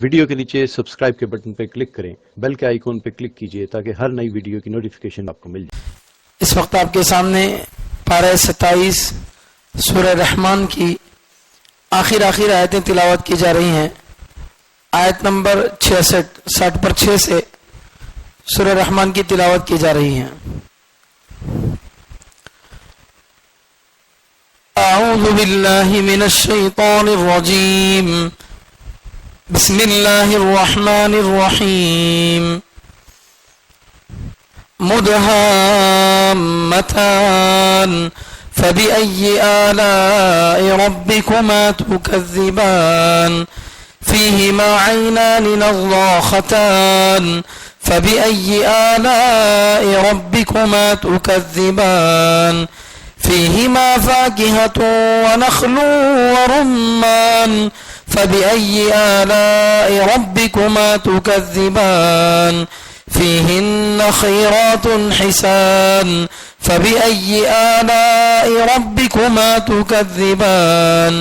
Video کے نیچے subscribe کے بٹن پہ کلک کریں، بیل کے آئیکن پہ کلک کیجئے تاکہ ہر نئی ویڈیو کی نوٹیفیکیشن آپ کو مل جائے۔ اس وقت آپ کے سامنے پارہ 27 سورہ رحمان کی آخر آیتیں تلاوت کی جا رہی ہیں۔ آیت نمبر 60 پر 6 سے سورہ رحمان کی تلاوت کی جا رہی ہیں۔ اعوذ باللہ من الشیطان الرجیم، بسم اللہ الرحمن الرحیم۔ مدہامتان فبأي آلاء ربكما تكذبان فيهما عينان نضاختان فبأي آلاء ربكما تكذبان فيهما فاكهة ونخل ورمان فبأي آلاء ربكما تكذبان فيهن خيرات حسان فبأي آلاء ربكما تكذبان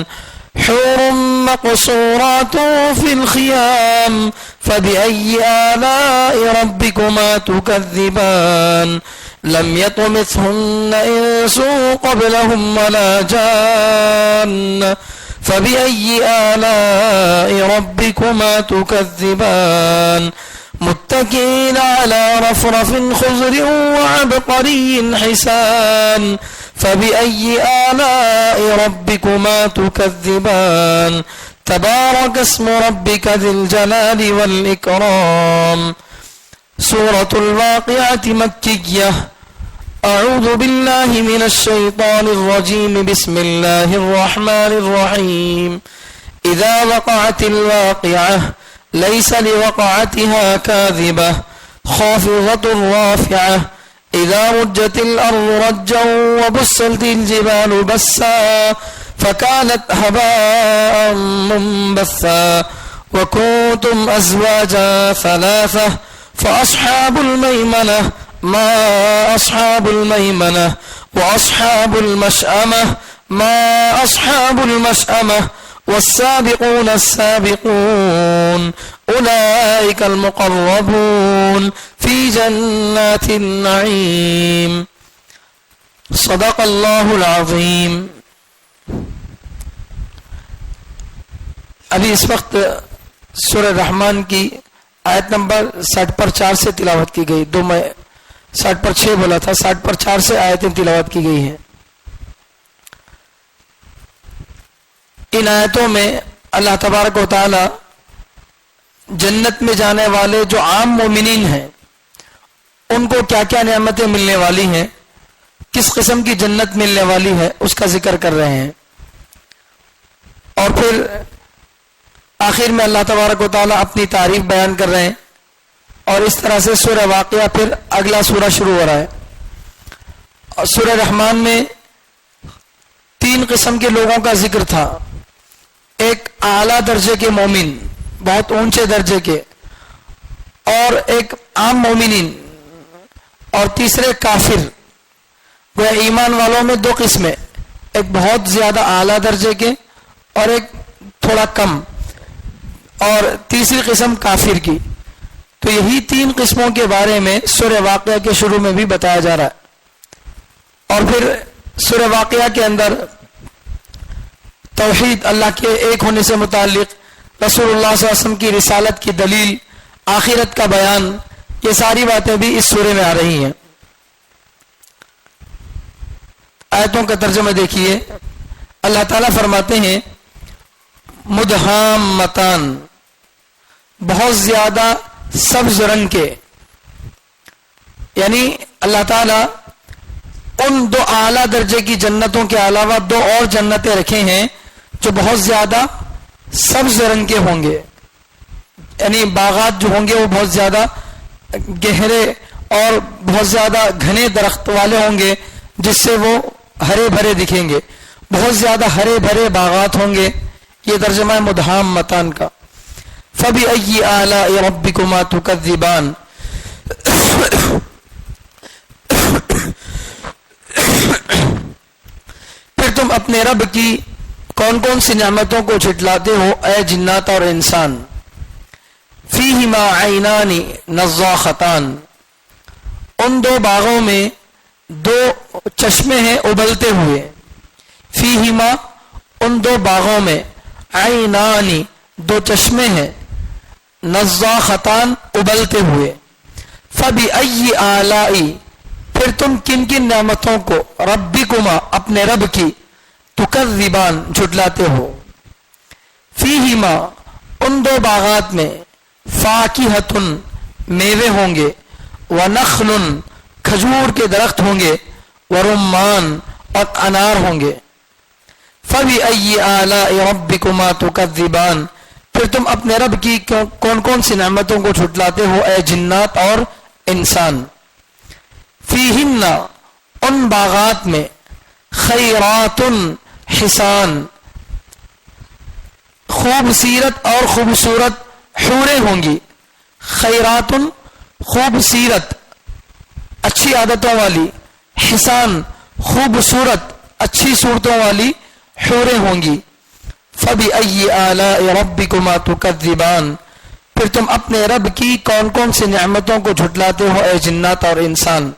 حور مقصورات في الخيام فبأي آلاء ربكما تكذبان لم يطمثهن إنس قبلهم ولا جان فبأي آلاء ربكما تكذبان متكئين على رفرف خضر وعبقري حسان فبأي آلاء ربكما تكذبان تبارك اسم ربك ذي الجلال والإكرام۔ سورة الواقعة مكية۔ أعوذ بالله من الشيطان الرجيم، بسم الله الرحمن الرحيم۔ إذا وقعت الواقعة ليس لوقعتها كاذبة خافضة رافعة إذا رجت الأرض رجا وبست الجبال بسا فكانت هباء منبثا وكنتم أزواجا ثلاثة فأصحاب الميمنة ما أصحاب الميمنة وأصحاب المشأمة ما أصحاب المشأمة والسابقون السابقون أولئك المقربون في جنات النعيم۔ صدق اللہ العظیم۔ ابھی اس وقت سورہ رحمان کی آیت نمبر 60 پر 4 سے تلاوت کی گئی، میں 60 پر 6 بولا تھا، 60 پر 4 سے آیتیں تلاوت کی گئی ہیں۔ ان آیتوں میں اللہ تبارک و تعالی جنت میں جانے والے جو عام مومنین ہیں ان کو کیا کیا نعمتیں ملنے والی ہیں، کس قسم کی جنت ملنے والی ہے، اس کا ذکر کر رہے ہیں۔ اور پھر آخر میں اللہ تبارک و تعالی اپنی تعریف بیان کر رہے ہیں، اور اس طرح سے سورہ واقعہ پھر اگلا سورہ شروع ہو رہا ہے۔ اور سورہ رحمان میں 3 قسم کے لوگوں کا ذکر تھا، ایک اعلیٰ درجے کے مومن، بہت اونچے درجے کے، اور ایک عام مومنین، اور تیسرے کافر۔ وہ ایمان والوں میں 2 قسمیں، ایک بہت زیادہ اعلیٰ درجے کے اور ایک تھوڑا کم، اور تیسری قسم کافر کی۔ تو یہی 3 قسموں کے بارے میں سورہ واقعہ کے شروع میں بھی بتایا جا رہا ہے۔ اور پھر سورہ واقعہ کے اندر توحید، اللہ کے ایک ہونے سے متعلق، رسول اللہ صلی اللہ علیہ وسلم کی رسالت کی دلیل، آخرت کا بیان، یہ ساری باتیں بھی اس سورے میں آ رہی ہیں۔ آیتوں کا ترجمہ دیکھیے۔ اللہ تعالیٰ فرماتے ہیں مدہامتان، بہت زیادہ سبز رنگ کے، یعنی اللہ تعالیٰ ان 2 اعلیٰ درجے کی جنتوں کے علاوہ 2 اور جنتیں رکھے ہیں جو بہت زیادہ سبز رنگ کے ہوں گے، یعنی باغات جو ہوں گے وہ بہت زیادہ گہرے اور بہت زیادہ گھنے درخت والے ہوں گے، جس سے وہ ہرے بھرے دکھیں گے، بہت زیادہ ہرے بھرے باغات ہوں گے۔ یہ ترجمہ ہے مدہامتان کا۔ فَبِأَيِّ آلَاءِ رَبِّكُمَا تُكَذِّبَانِ، پھر تم اپنے رب کی کون کون سی نعمتوں کو جھٹلاتے ہو اے جنات اور انسان۔ فیہما عینان نضاختان، ان دو باغوں میں دو چشمے ہیں ابلتے ہوئے. فیہما، ان دو باغوں میں، عینان، دو چشمے ہیں، نضاختان، ابلتے ہوئے. فبأی آلاء، پھر تم کن کن نعمتوں کو، ربکما، اپنے رب کی، تکذبان، جھٹلاتے ہو. فیہما، ان دو باغات میں، فاکہۃ، میوے ہوں گے، ونخل، کھجور کے درخت ہوں گے، ورمان، اور انار ہوں گے. فبأی آلاء ربکما تکذبان، پھر تم اپنے رب کی کون کون سی نعمتوں کو جھٹلاتے ہو اے جنات اور انسان. فیہن، ان باغات میں، خیرات حسان، خوبصیرت اور خوبصورت حوریں ہوں گی. خیرات، خوبصیرت، اچھی عادتوں والی، حسان، خوبصورت، اچھی صورتوں والی حوریں ہوں گی. فبأی آلاء ربکما تکذبان، پھر تم اپنے رب کی کون کون سی نعمتوں کو جھٹلاتے ہو اے جنات اور انسان.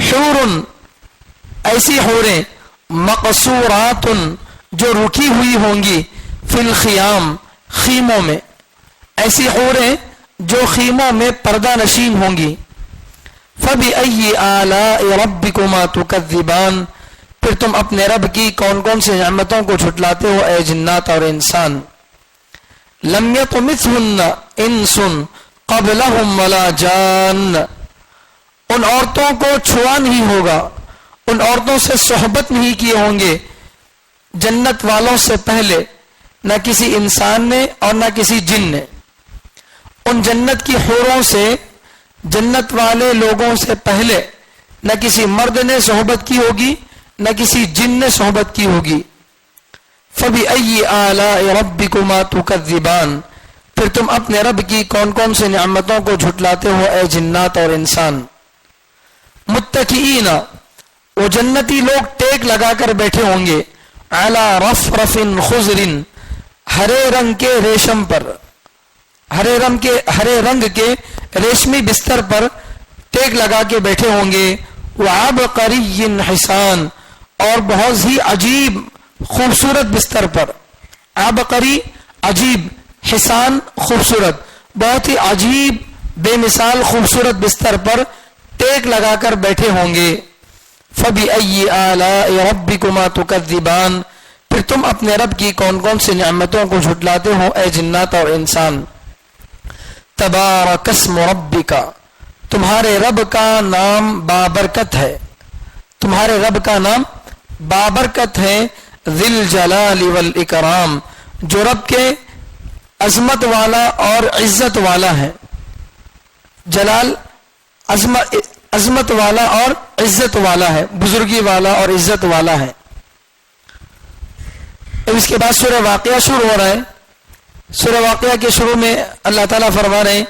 حور، ایسی حوریں، مقصورات، جو رکی ہوئی ہوں گی، فی الخیام، خیموں میں، ایسی حوریں جو خیموں میں پردہ نشین ہوں گی. فبأی آلاء ربکما تکذبان، پھر تم اپنے رب کی کون کون سی نعمتوں کو جھٹلاتے ہو اے جنات اور انسان. لم یطمثہن انس قبلہم ولا جان، ان عورتوں کو چھوا نہیں ہوگا، ان عورتوں سے صحبت نہیں کیے ہوں گے جنت والوں سے پہلے، نہ کسی انسان نے اور نہ کسی جن نے. ان جنت کی حوروں سے، جنت والے لوگوں سے پہلے نہ کسی مرد نے صحبت کی ہوگی نہ کسی جن نے صحبت کی ہوگی. فبأی آلاء ربکما تکذبان، پھر تم اپنے رب کی کون کون سی نعمتوں کو جھٹلاتے ہو اے جنات اور انسان. متکئین، وہ جنتی لوگ ٹیک لگا کر بیٹھے ہوں گے، علی رفرف خضر، ہرے رنگ کے ریشم پر، ہرے رنگ کے ریشمی بستر پر ٹیک لگا کے بیٹھے ہوں گے. وعبقری حسان، اور بہت ہی عجیب خوبصورت بستر پر. عبقری، عجیب، حسان، خوبصورت، بہت ہی عجیب بے مثال خوبصورت بستر پر ٹیک لگا کر بیٹھے ہوں گے. فبأی آلاء ربکما تکذبان، پھر تم اپنے رب کی کون کون سی نعمتوں کو جھٹلاتے ہو اے جنات اور انسان. تبارک اسم ربک، تمہارے رب کا نام بابرکت ہے، تمہارے رب کا نام بابرکت ہے. ذی الجلال والاکرام، جو رب کے عظمت والا اور عزت والا ہے. جلال عظمت والا اور عزت والا ہے، بزرگی والا اور عزت والا ہے. اب اس کے بعد سورہ واقعہ شروع ہو رہا ہے. سورہ واقعہ کے شروع میں اللہ تعالیٰ فرما رہے ہیں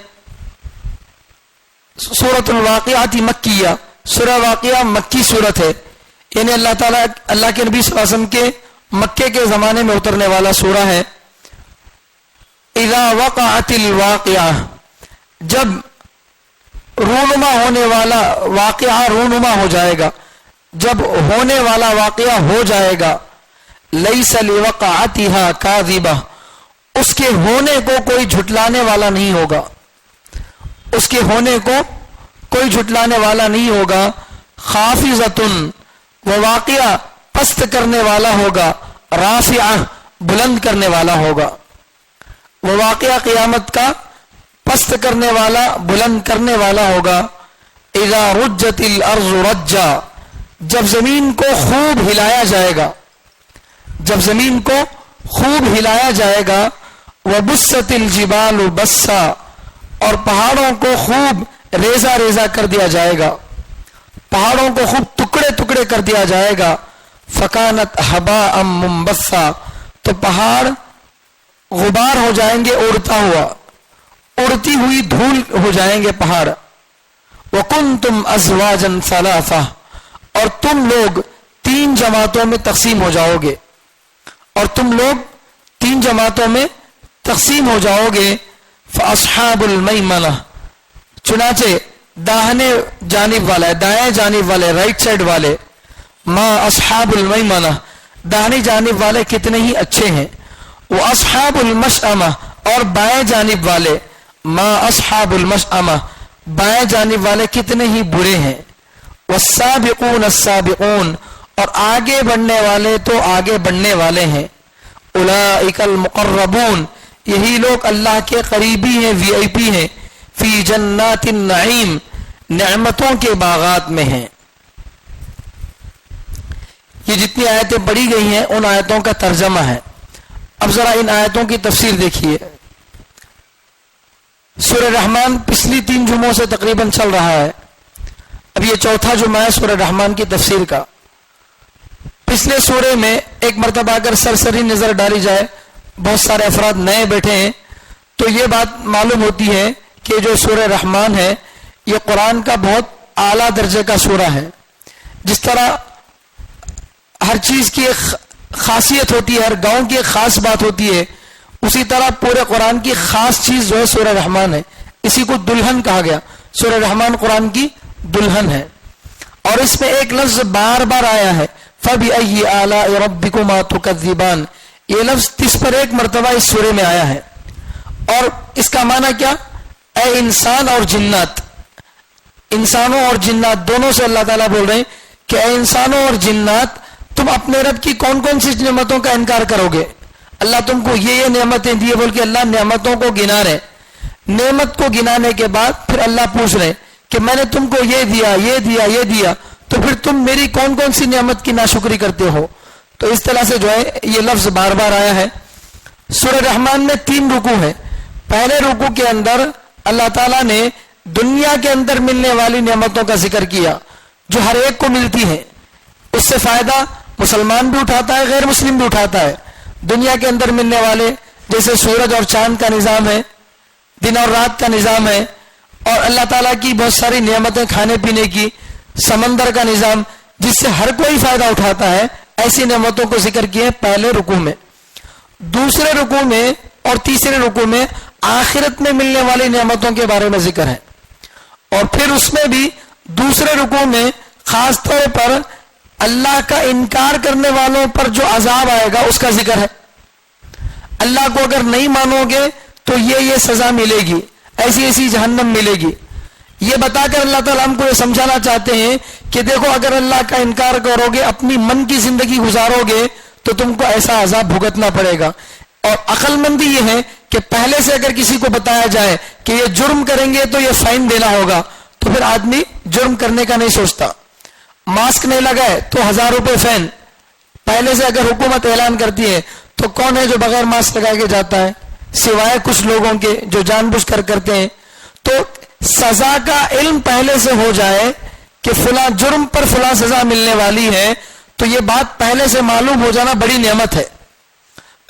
سورۃ الواقعات مکیہ، سورہ واقعہ مکی صورت ہے، یعنی اللہ تعالیٰ اللہ کے نبی صلی اللہ علیہ وسلم کے مکے کے زمانے میں اترنے والا سورہ ہے. اذا وقعت الواقعہ، جب رونما ہونے والا واقعہ رونما ہو جائے گا، جب ہونے والا واقعہ ہو جائے گا. لیس لوقعتها کاذبہ، اس کے ہونے کو کوئی جھٹلانے والا نہیں ہوگا، اس کے ہونے کو کوئی جھٹلانے والا نہیں ہوگا. خافضۃ، وہ واقعہ پست کرنے والا ہوگا. رافعہ، بلند کرنے والا ہوگا. وہ واقعہ قیامت کا پست کرنے والا، بلند کرنے والا ہوگا. اذا رجت الارض رجا، جب زمین کو خوب ہلایا جائے گا، جب زمین کو خوب ہلایا جائے گا. وبست الجبال بسا، اور پہاڑوں کو خوب ریزہ ریزہ کر دیا جائے گا، پہاڑوں کو خوب ٹکڑے ٹکڑے کر دیا جائے گا. فکانت ہباء منبثا، تو پہاڑ غبار ہو جائیں گے، اڑتا ہوا، اڑتی ہوئی دھول ہو جائیں گے پہاڑ. وکنتم ازواجا ثلاثہ، اور تم لوگ 3 جماعتوں میں تقسیم ہو جاؤ گے، اور تم لوگ 3 جماعتوں میں تقسیم ہو جاؤ گے. فاصحاب المیمنہ، چنانچہ داہنے جانب والا، دائیں جانب والے، رائٹ سائڈ والے، ما اصحاب المیمنہ، داہنی جانب والے کتنے ہی اچھے ہیں، وہ اصحاب المشأمہ، اور بائیں جانب والے، ما اصحاب المشأمہ، بائیں جانب والے کتنے ہی برے ہیں، والسابقون السابقون، اور آگے بڑھنے والے تو آگے بڑھنے والے ہیں، اولئک المقربون، یہی لوگ اللہ کے قریبی ہیں، وی آئی پی ہیں، فی جنات النعیم، نعمتوں کے باغات میں ہیں۔ یہ جتنی آیتیں پڑھی گئی ہیں ان آیتوں کا ترجمہ ہے۔ اب ذرا ان آیتوں کی تفسیر دیکھیے۔ سورہ رحمان پچھلی 3 جمعوں سے تقریباً چل رہا ہے، اب یہ چوتھا جمعہ ہے سورہ رحمان کی تفسیر کا۔ پچھلے سورے میں ایک مرتبہ اگر سرسری نظر ڈالی جائے، بہت سارے افراد نئے بیٹھے ہیں تو یہ بات معلوم ہوتی ہے کہ جو سورہ رحمان ہے یہ قرآن کا بہت اعلیٰ درجے کا سورہ ہے۔ جس طرح ہر چیز کی ایک خاصیت ہوتی ہے، ہر گاؤں کی ایک خاص بات ہوتی ہے، اسی طرح پورے قرآن کی خاص چیز جو ہے سورہ رحمان ہے۔ اسی کو دلہن کہا گیا، سورہ رحمان قرآن کی دلہن ہے، اور اس میں ایک لفظ بار بار آیا ہے، فَبِأَيِّ آلَاءِ رَبِّكُمَا تُكَذِّبَانِ، یہ لفظ 30 پر ایک مرتبہ اس سورے میں آیا ہے۔ اور اس کا معنی کیا؟ اے انسان اور جنات، انسانوں اور جنات دونوں سے اللہ تعالیٰ بول رہے ہیں کہ اے انسانوں اور جنات، تم اپنے رب کی کون کون سی نعمتوں کا انکار کرو گے؟ اللہ تم کو یہ نعمتیں دیے بول کے اللہ نعمتوں کو گنا رہے، نعمت کو گنانے کے بعد پھر اللہ پوچھ رہے کہ میں نے تم کو یہ دیا، یہ دیا، یہ دیا، تو پھر تم میری کون کون سی نعمت کی ناشکری کرتے ہو؟ تو اس طرح سے جو ہے یہ لفظ بار بار آیا ہے۔ سورہ رحمان میں 3 رکوع ہیں۔ پہلے رکوع کے اندر اللہ تعالیٰ نے دنیا کے اندر ملنے والی نعمتوں کا ذکر کیا جو ہر ایک کو ملتی ہیں، اس سے فائدہ مسلمان بھی اٹھاتا ہے، غیر مسلم بھی اٹھاتا ہے۔ دنیا کے اندر ملنے والے جیسے سورج اور چاند کا نظام ہے، دن اور رات کا نظام ہے، اور اللہ تعالیٰ کی بہت ساری نعمتیں کھانے پینے کی، سمندر کا نظام جس سے ہر کوئی فائدہ اٹھاتا ہے، ایسی نعمتوں کو ذکر کیے پہلے رکوع میں۔ دوسرے رکوع میں اور تیسرے رکوع میں آخرت میں ملنے والی نعمتوں کے بارے میں ذکر ہے، اور پھر اس میں بھی دوسرے رکوع میں خاص طور پر اللہ کا انکار کرنے والوں پر جو عذاب آئے گا اس کا ذکر ہے۔ اللہ کو اگر نہیں مانو گے تو یہ سزا ملے گی، ایسی ایسی جہنم ملے گی۔ یہ بتا کر اللہ تعالیٰ ہم کو یہ سمجھانا چاہتے ہیں کہ دیکھو اگر اللہ کا انکار کرو گے، اپنی من کی زندگی گزارو گے تو تم کو ایسا عذاب بھگتنا پڑے گا۔ اور عقل مندی یہ ہے کہ پہلے سے اگر کسی کو بتایا جائے کہ یہ جرم کریں گے تو یہ فائن دینا ہوگا تو پھر آدمی جرم کرنے کا نہیں سوچتا۔ ماسک نہیں لگائے تو 1000 روپے فائن، پہلے سے اگر حکومت اعلان کرتی ہے تو کون ہے جو بغیر ماسک لگا کے جاتا ہے؟ سوائے کچھ لوگوں کے جو جان بوجھ کر کرتے ہیں۔ تو سزا کا علم پہلے سے ہو جائے کہ فلاں جرم پر فلاں سزا ملنے والی ہے تو یہ بات پہلے سے معلوم ہو جانا بڑی نعمت ہے۔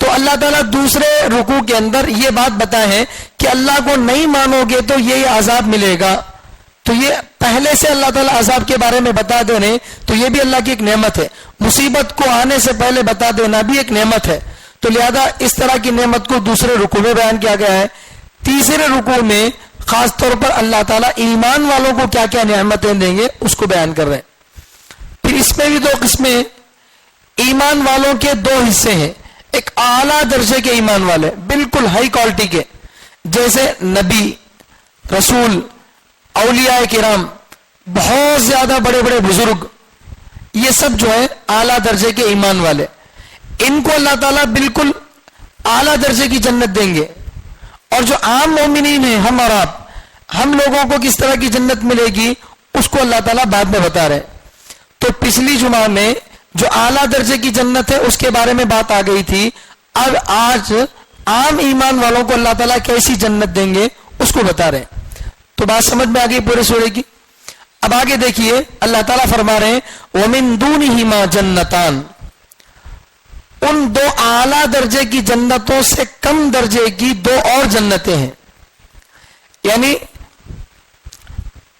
تو اللہ تعالیٰ دوسرے رکوع کے اندر یہ بات بتائے ہیں کہ اللہ کو نہیں مانو گے تو یہ عذاب ملے گا، تو یہ پہلے سے اللہ تعالیٰ عذاب کے بارے میں بتا دے رہے، تو یہ بھی اللہ کی ایک نعمت ہے۔ مصیبت کو آنے سے پہلے بتا دینا بھی ایک نعمت ہے، تو لہذا اس طرح کی نعمت کو دوسرے رکوع میں بیان کیا گیا ہے۔ تیسرے رکوع میں خاص طور پر اللہ تعالیٰ ایمان والوں کو کیا کیا نعمتیں دیں گے اس کو بیان کر رہے ہیں۔ پھر اس میں بھی 2 قسمیں، ایمان والوں کے 2 حصے ہیں۔ ایک اعلیٰ درجے کے ایمان والے، بالکل ہائی کوالٹی کے، جیسے نبی، رسول، اولیاء کرام، بہت زیادہ بڑے بڑے بزرگ، یہ سب جو ہے اعلیٰ درجے کے ایمان والے، ان کو اللہ تعالیٰ بالکل اعلیٰ درجے کی جنت دیں گے۔ اور جو عام مومنین ہیں، ہم اور آپ، ہم لوگوں کو کس طرح کی جنت ملے گی اس کو اللہ تعالیٰ بعد میں بتا رہے ہیں۔ تو پچھلی جمعہ میں جو اعلیٰ درجے کی جنت ہے اس کے بارے میں بات آ گئی تھی، اب آج عام ایمان والوں کو اللہ تعالیٰ کیسی جنت دیں گے اس کو بتا رہے ہیں۔ تو بات سمجھ میں آ گئی پورے سورے کی۔ اب آگے دیکھیے اللہ تعالیٰ فرما رہے ہیں وَمِن دُونِهِمَا جَنَّتَانِ، ان 2 اعلیٰ درجے کی جنتوں سے کم درجے کی 2 اور جنتیں ہیں، یعنی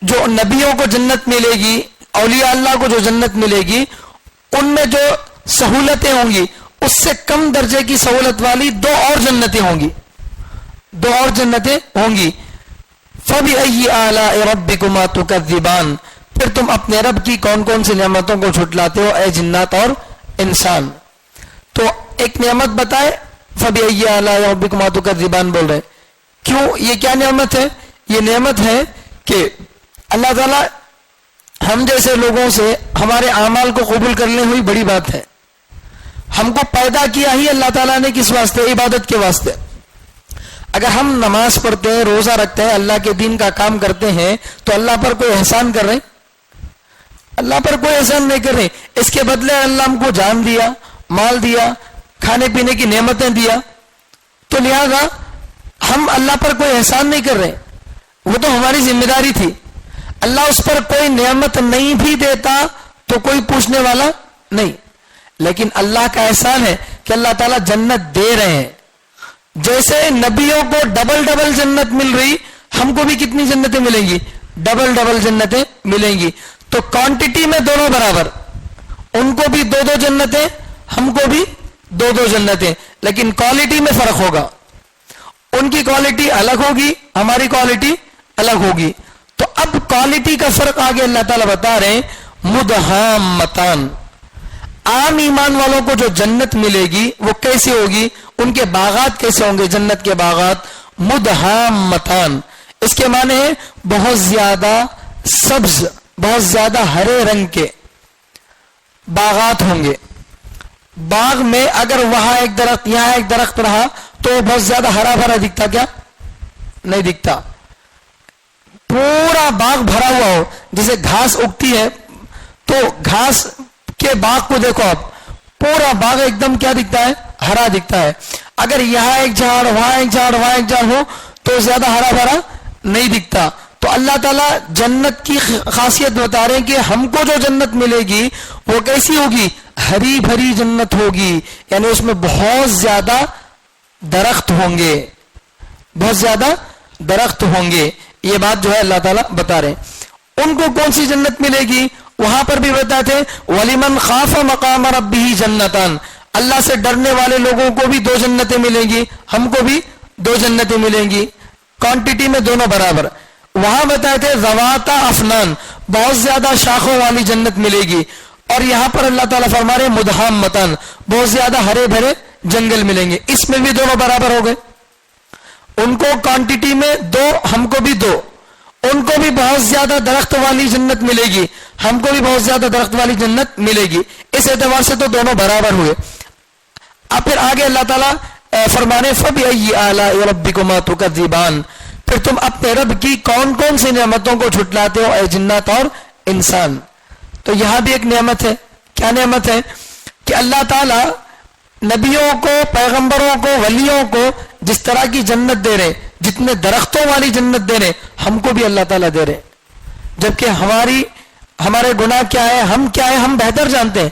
جو نبیوں کو جنت ملے گی، اولیاء اللہ کو جو جنت ملے گی، ان میں جو سہولتیں ہوں گی اس سے کم درجے کی سہولت والی 2 اور جنتیں ہوں گی۔ دو اور جنتیں ہوں گی. فَبِأَيِّ آلَاءِ رَبِّكُمَا تُكَذِّبَانِ، پھر تم اپنے رب کی کون کون سی نعمتوں کو جھٹلاتے ہو اے جنات اور انسان. تو ایک نعمت بتائے فَبِأَيِّ آلَاءِ رَبِّكُمَا تُكَذِّبَانِ بول رہے. کیوں؟ یہ کیا نعمت ہے؟ یہ نعمت ہے کہ اللہ تعالیٰ ہم جیسے لوگوں سے ہمارے اعمال کو قبول کرنے ہوئی بڑی بات ہے. ہم کو پیدا کیا ہی اللہ تعالیٰ نے کس واسطے؟ عبادت کے واسطے. اگر ہم نماز پڑھتے ہیں، روزہ رکھتے ہیں، اللہ کے دین کا کام کرتے ہیں تو اللہ پر کوئی احسان کر رہے ہیں؟ اللہ پر کوئی احسان نہیں کر رہے. اس کے بدلے اللہ ہم کو جان دیا، مال دیا، کھانے پینے کی نعمتیں دیا، تو لہذا ہم اللہ پر کوئی احسان نہیں کر رہے. وہ تو ہماری ذمہ داری تھی. اللہ اس پر کوئی نعمت نہیں بھی دیتا تو کوئی پوچھنے والا نہیں. لیکن اللہ کا احسان ہے کہ اللہ تعالیٰ جنت دے رہے ہیں. جیسے نبیوں کو ڈبل ڈبل جنت مل رہی، ہم کو بھی کتنی جنتیں ملیں گی؟ ڈبل ڈبل جنتیں ملیں گی. تو کوانٹٹی میں دونوں برابر، ان کو بھی دو دو جنتیں، ہم کو بھی دو دو جنتیں، لیکن کوالٹی میں فرق ہوگا. ان کی کوالٹی الگ ہوگی، ہماری کوالٹی الگ ہوگی. تو اب کوالٹی کا فرق آگے اللہ تعالیٰ بتا رہے ہیں. مدہامتان، عام ایمان والوں کو جو جنت ملے گی وہ کیسی ہوگی؟ ان کے باغات کیسے ہوں گے؟ جنت کے باغات مدہامتان، اس کے معنی ہے بہت زیادہ سبز، بہت زیادہ ہرے رنگ کے باغات ہوں گے. باغ میں اگر وہاں ایک درخت یہاں ایک درخت رہا تو بہت زیادہ ہرا بھرا دکھتا کیا؟ نہیں دکھتا. پورا باغ بھرا ہوا ہو، جیسے گھاس اگتی ہے تو گھاس کے باغ کو دیکھو آپ، پورا باغ ایک دم کیا دکھتا ہے؟ ہرا دکھتا ہے. اگر یہاں ایک جھاڑ، وہاں ایک جھاڑ، وہاں ایک جھاڑ ہو تو زیادہ ہرا بھرا نہیں دکھتا. تو اللہ تعالیٰ جنت کی خاصیت بتا رہے ہیں کہ ہم کو جو جنت ملے گی وہ کیسی ہوگی؟ ہری بھری جنت ہوگی. یعنی اس میں بہت زیادہ درخت ہوں گے، بہت زیادہ درخت ہوں گے. یہ بات جو ہے اللہ تعالیٰ بتا رہے ہیں. ان کو کون سی جنت ملے گی؟ وہاں پر بھی بتاتے ہیں وَلِمَنْ خَافَ مَقَامَ رَبِّهِ جَنَّتَانِ، اللہ سے ڈرنے والے لوگوں کو بھی دو جنتیں ملیں گی، ہم کو بھی دو جنتیں ملیں گی، کوانٹٹی میں دونوں برابر. وہاں بتائے تھے ذواتا افنان، بہت زیادہ شاخوں والی جنت ملے گی. اور یہاں پر اللہ تعالیٰ فرما رہے مدہامتان، بہت زیادہ ہرے بھرے جنگل ملیں گے. اس میں بھی دونوں برابر ہو گئے. ان کو کوانٹٹی میں دو، ہم کو بھی دو. ان کو بھی بہت زیادہ درخت والی جنت ملے گی، ہم کو بھی بہت زیادہ درخت والی جنت ملے گی. اس اعتبار سے تو دونوں برابر ہوئے. اب پھر آگے اللہ تعالیٰ فرمانے فَبِأَيِّ آلَاءِ رَبِّكُمَا تُكَذِّبَانِ، پھر تم اپنے رب کی کون کون سی نعمتوں کو جھٹلاتے ہو اے جنات اور انسان. تو یہاں بھی ایک نعمت ہے. کیا نعمت ہے؟ کہ اللہ تعالیٰ نبیوں کو، پیغمبروں کو، ولیوں کو جس طرح کی جنت دے رہے، جتنے درختوں والی جنت دے رہے، ہم کو بھی اللہ تعالیٰ دے رہے. جبکہ ہمارے گناہ کیا ہے، ہم کیا ہے، ہم بہتر جانتے ہیں.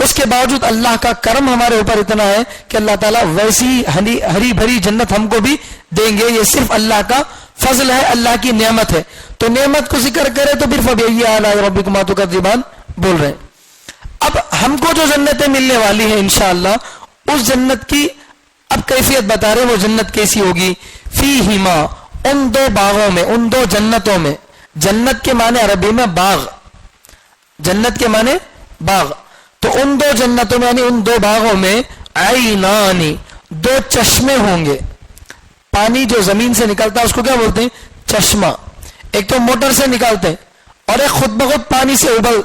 اس کے باوجود اللہ کا کرم ہمارے اوپر اتنا ہے کہ اللہ تعالیٰ ویسی ہری بھری جنت ہم کو بھی دیں گے. یہ صرف اللہ کا فضل ہے، اللہ کی نعمت ہے. تو نعمت کو ذکر کرے تو پھر فَبِأَيِّ آلَاءِ رَبِّكُمَا تُكَذِّبَانِ بول رہے ہیں. اب ہم کو جو جنتیں ملنے والی ہیں انشاءاللہ، اس جنت کی اب کیفیت بتا رہے ہیں. وہ جنت کیسی ہوگی؟ فیہما، ان دو باغوں میں، ان دو جنتوں میں. جنت کے معنی عربی میں باغ، جنت کے معنی باغ. تو ان دو جنتوں میں یعنی ان دو باغوں میں عینانی، دو چشمے ہوں گے. پانی جو زمین سے نکلتا ہے اس کو کیا بولتے ہیں؟ چشمہ. ایک تو موٹر سے نکالتے ہیں اور ایک خود بخود پانی سے ابل،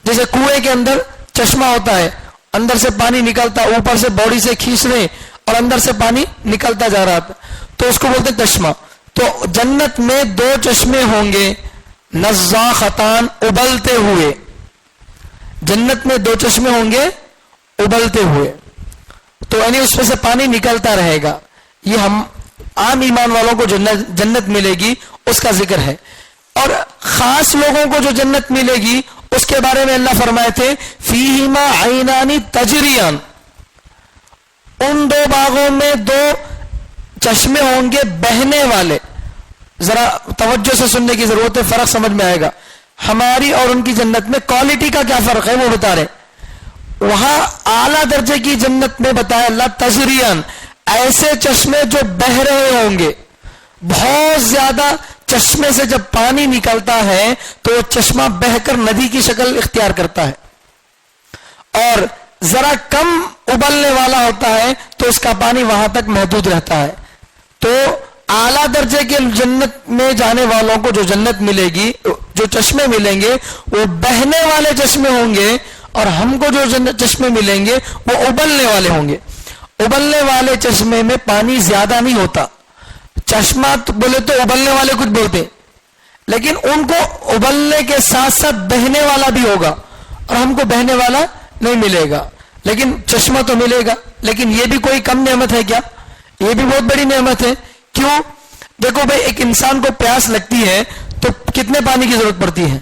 جیسے کنویں کے اندر چشمہ ہوتا ہے، اندر سے پانی نکلتا، اوپر سے باڈی سے کھینچ رہے اور اندر سے پانی نکلتا جا رہا تھا، تو اس کو بولتے ہیں چشمہ. تو جنت میں دو چشمے ہوں گے نزاختان، ابلتے ہوئے. جنت میں دو چشمے ہوں گے ابلتے ہوئے. تو یعنی اس میں سے پانی نکلتا رہے گا. یہ ہم عام ایمان والوں کو جو جنت ملے گی اس کا ذکر ہے. اور خاص لوگوں کو جو جنت ملے گی اس کے بارے میں اللہ فرمائے تھے فیہما عینانی تجریان، ان دو باغوں میں دو چشمے ہوں گے بہنے والے. ذرا توجہ سے سننے کی ضرورت ہے، فرق سمجھ میں آئے گا. ہماری اور ان کی جنت میں کوالٹی کا کیا فرق ہے وہ بتا رہے. وہاں اعلیٰ درجے کی جنت میں بتایا اللہ تجریان، ایسے چشمے جو بہ رہے ہوں گے. بہت زیادہ چشمے سے جب پانی نکلتا ہے تو وہ چشمہ بہ کر ندی کی شکل اختیار کرتا ہے, اور ذرا کم ابلنے والا ہوتا ہے تو اس کا پانی وہاں تک محدود رہتا ہے. تو اعلیٰ درجے کے جنت میں جانے والوں کو جو جنت ملے گی, جو چشمے ملیں گے وہ بہنے والے چشمے ہوں گے, اور ہم کو جو چشمے ملیں گے وہ ابلنے والے ہوں گے. ابلنے والے چشمے میں پانی زیادہ نہیں ہوتا. چشمہ تو بولے تو ابلنے والے کچھ بولتے, لیکن ان کو ابلنے کے ساتھ ساتھ بہنے والا بھی ہوگا, اور ہم کو بہنے والا نہیں ملے گا, لیکن چشمہ تو ملے گا. لیکن یہ بھی کوئی کم نعمت ہے کیا؟ یہ بھی بہت بڑی نعمت ہے. کیوں؟ دیکھو بھائی, ایک انسان کو پیاس لگتی ہے تو کتنے پانی کی ضرورت پڑتی ہے؟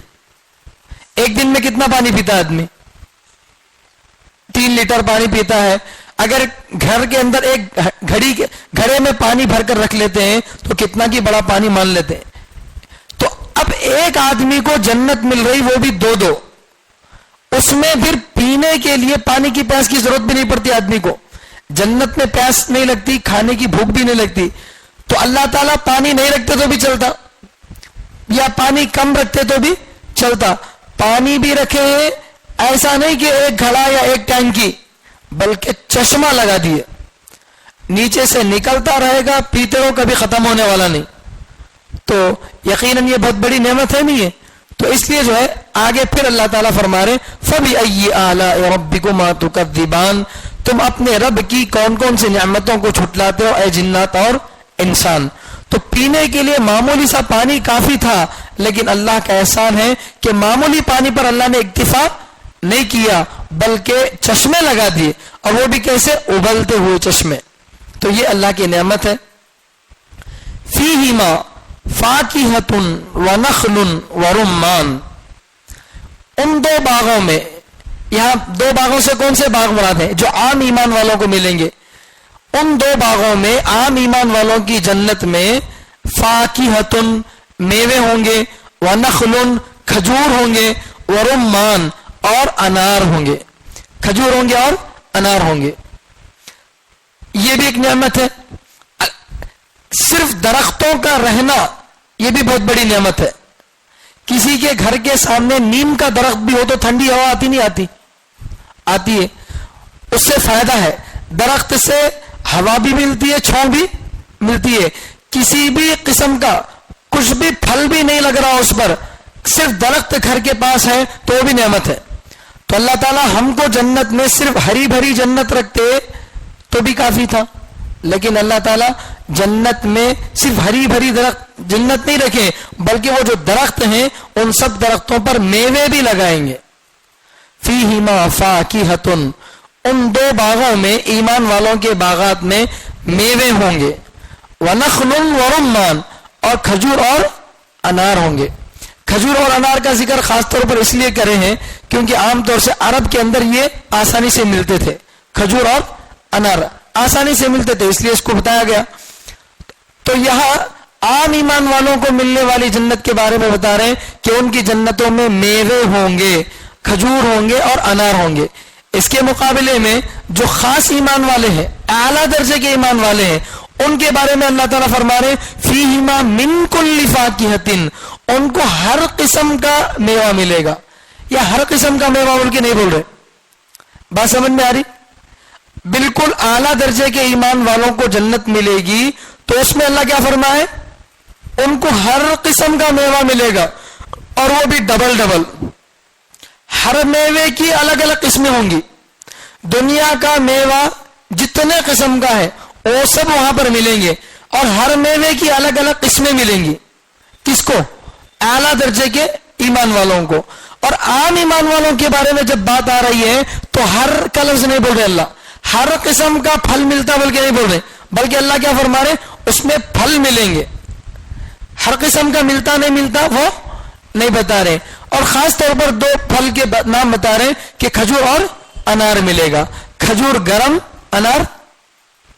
ایک دن میں کتنا پانی پیتا ہے آدمی؟ 3 لیٹر پانی پیتا ہے. اگر گھر کے اندر ایک گھڑے میں پانی بھر کر رکھ لیتے ہیں تو کتنا کی بڑا پانی مان لیتے ہیں. تو اب ایک آدمی کو جنت مل رہی, وہ بھی 2-2, اس میں پھر پینے کے لیے پانی کی پیاس کی ضرورت بھی نہیں پڑتی آدمی کو. جنت میں پیاس نہیں لگتی, کھانے کی بھوک بھی نہیں لگتی. تو اللہ تعالیٰ پانی نہیں رکھتے تو بھی چلتا, یا پانی کم رکھتے تو بھی چلتا. پانی بھی رکھے ہیں, ایسا نہیں کہ ایک گھڑا یا ایک ٹینکی, بلکہ چشمہ لگا دیے, نیچے سے نکلتا رہے گا, پیتے ہو کبھی ختم ہونے والا نہیں. تو یقیناً یہ بہت بڑی نعمت ہے نہیں ہے. تو اس لیے جو ہے آگے پھر اللہ تعالیٰ فرما رہے فَبِأَيِّ آلَاءِ رَبِّكُمَا تُكَذِّبَانِ, تم اپنے رب کی کون کون سی نعمتوں کو چھٹلاتے ہو اے جنات اور انسان. تو پینے کے لیے معمولی سا پانی کافی تھا, لیکن اللہ کا احسان ہے کہ معمولی پانی پر اللہ نے اکتفا نہیں کیا, بلکہ چشمے لگا دیے, اور وہ بھی کیسے؟ ابلتے ہوئے چشمے. تو یہ اللہ کی نعمت ہے. فیہما فاکہۃ ونخل ورمان, ان 2 باغوں میں, یہاں 2 باغوں سے کون سے باغ مراد ہیں؟ جو عام ایمان والوں کو ملیں گے. ان 2 باغوں میں, عام ایمان والوں کی جنت میں, فاکہۃ میوے ہوں گے, ونخل کھجور ہوں گے, ورمان اور انار ہوں گے. کھجور ہوں گے اور انار ہوں گے. یہ بھی ایک نعمت ہے. صرف درختوں کا رہنا یہ بھی بہت بڑی نعمت ہے. کسی کے گھر کے سامنے نیم کا درخت بھی ہو تو ٹھنڈی ہوا آتی نہیں آتی؟ آتی ہے. اس سے فائدہ ہے, درخت سے ہوا بھی ملتی ہے, چھاؤں بھی ملتی ہے. کسی بھی قسم کا کچھ بھی پھل بھی نہیں لگ رہا اس پر, صرف درخت گھر کے پاس ہے تو وہ بھی نعمت ہے. تو اللہ تعالیٰ ہم کو جنت میں صرف ہری بھری جنت رکھتے تو بھی کافی تھا, لیکن اللہ تعالیٰ جنت میں صرف ہری بھری درخت جنت نہیں رکھے, بلکہ وہ جو درخت ہیں ان سب درختوں پر میوے بھی لگائیں گے. فیہما فاکہۃ, ان 2 باغوں میں, ایمان والوں کے باغات میں میوے ہوں گے. ونخل ورمان, اور کھجور اور انار ہوں گے. کھجور اور انار کا ذکر خاص طور پر اس لیے کرے ہیں کیونکہ عام طور سے عرب کے اندر یہ آسانی سے ملتے تھے. کھجور اور انار آسانی سے ملتے تھے, اس لیے اس کو بتایا گیا. تو یہاں عام ایمان والوں کو ملنے والی جنت کے بارے میں بتا رہے ہیں کہ ان کی جنتوں میں میوے ہوں گے, کھجور ہوں گے اور انار ہوں گے. اس کے مقابلے میں جو خاص ایمان والے ہیں, اعلیٰ درجے کے ایمان والے ہیں, ان کے بارے میں اللہ تعالیٰ فرما رہے فیہما من کل فاکہۃ, ان کو ہر قسم کا میوہ ملے گا. یا ہر قسم کا میوہ بول کے نہیں بول رہے, بات سمجھ میں آ رہی؟ بالکل اعلیٰ درجے کے ایمان والوں کو جنت ملے گی تو اس میں اللہ کیا فرمائے, ان کو ہر قسم کا میوہ ملے گا, اور وہ بھی ڈبل ڈبل. ہر میوے کی الگ الگ قسمیں ہوں گی. دنیا کا میوہ جتنے قسم کا ہے وہ سب وہاں پر ملیں گے, اور ہر میوے کی الگ الگ قسمیں ملیں گی. کس کو؟ اعلیٰ درجے کے ایمان والوں کو. اور عام ایمان والوں کے بارے میں جب بات آ رہی ہے تو ہر کا لفظ نہیں بول رہے اللہ, ہر قسم کا پھل ملتا بلکہ نہیں بول رہے, بلکہ اللہ کیا فرما رہے, اس میں پھل ملیں گے. ہر قسم کا ملتا نہیں ملتا وہ نہیں بتا رہے, اور خاص طور پر 2 پھل کے نام بتا رہے کہ کھجور اور انار ملے گا. کھجور گرم, انار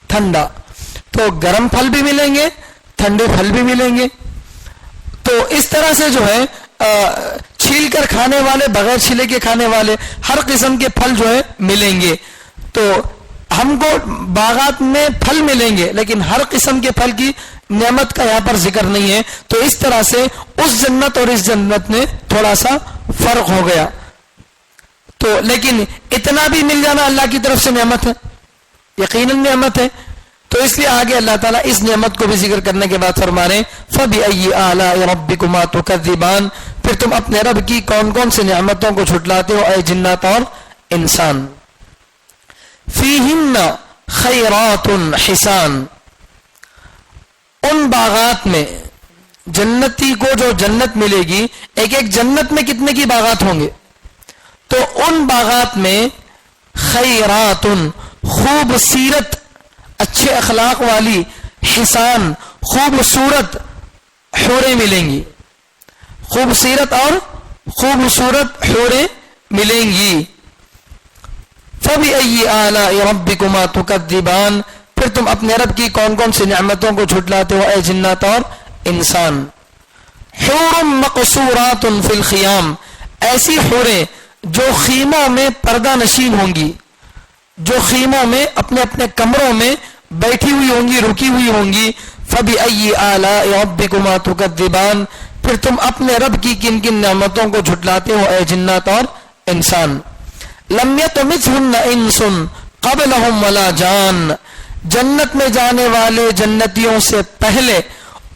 ٹھنڈا. تو گرم پھل بھی ملیں گے, ٹھنڈے پھل بھی ملیں گے. تو اس طرح سے جو ہے چھیل کر کھانے والے, بغیر چھیلے کے کھانے والے, ہر قسم کے پھل جو ہے ملیں گے. تو ہم کو باغات میں پھل ملیں گے لیکن ہر قسم کے پھل کی نعمت کا یہاں پر ذکر نہیں ہے. تو اس طرح سے اس جنت اور اس جنت میں تھوڑا سا فرق ہو گیا. تو لیکن اتنا بھی مل جانا اللہ کی طرف سے نعمت ہے, یقیناً نعمت ہے. تو اس لیے آگے اللہ تعالیٰ اس نعمت کو بھی ذکر کرنے کے بعد فرما رہے ہیں فَبِأَيِّ آلَاءِ رَبِّكُمَا تُكَذِّبَانِ, پھر تم اپنے رب کی کون کون سے نعمتوں کو جھٹلاتے ہو اے جنات اور انسان. فِيهِنَّ خَيْرَاتٌ حِسَانٌ, ان باغات میں جنتی کو جو جنت ملے گی, ایک ایک جنت میں کتنے کی باغات ہوں گے, تو ان باغات میں خیراتن خوبصورت اچھے اخلاق والی, حسان خوبصورت حوریں ملیں گی, خوبصورت اور خوبصورت حوریں ملیں گی. فَبِأَيِّ آلَاءِ رَبِّكُمَا تُكَذِّبَانِ, پھر تم اپنے رب کی کون کون سی نعمتوں کو جھٹلاتے ہو اے جنات اور انسان. حور مقصورات فی الخیام, ایسی حوریں جو خیموں میں پردہ نشین ہوں گی, جو خیموں میں اپنے اپنے کمروں میں بیٹھی ہوئی ہوں گی, رکی ہوئی ہوں گی. فَبِأَيِّ آلَاءِ رَبِّكُمَا تُكَذِّبَانِ, پھر تم اپنے رب کی کن کن نعمتوں کو جھٹلاتے ہو اے جنات اور انسان. لَمْ يَطْمِثْهُنَّ إِنسٌ قَبْلَهُمْ وَلَا جَانٌ, جنت میں جانے والے جنتیوں سے پہلے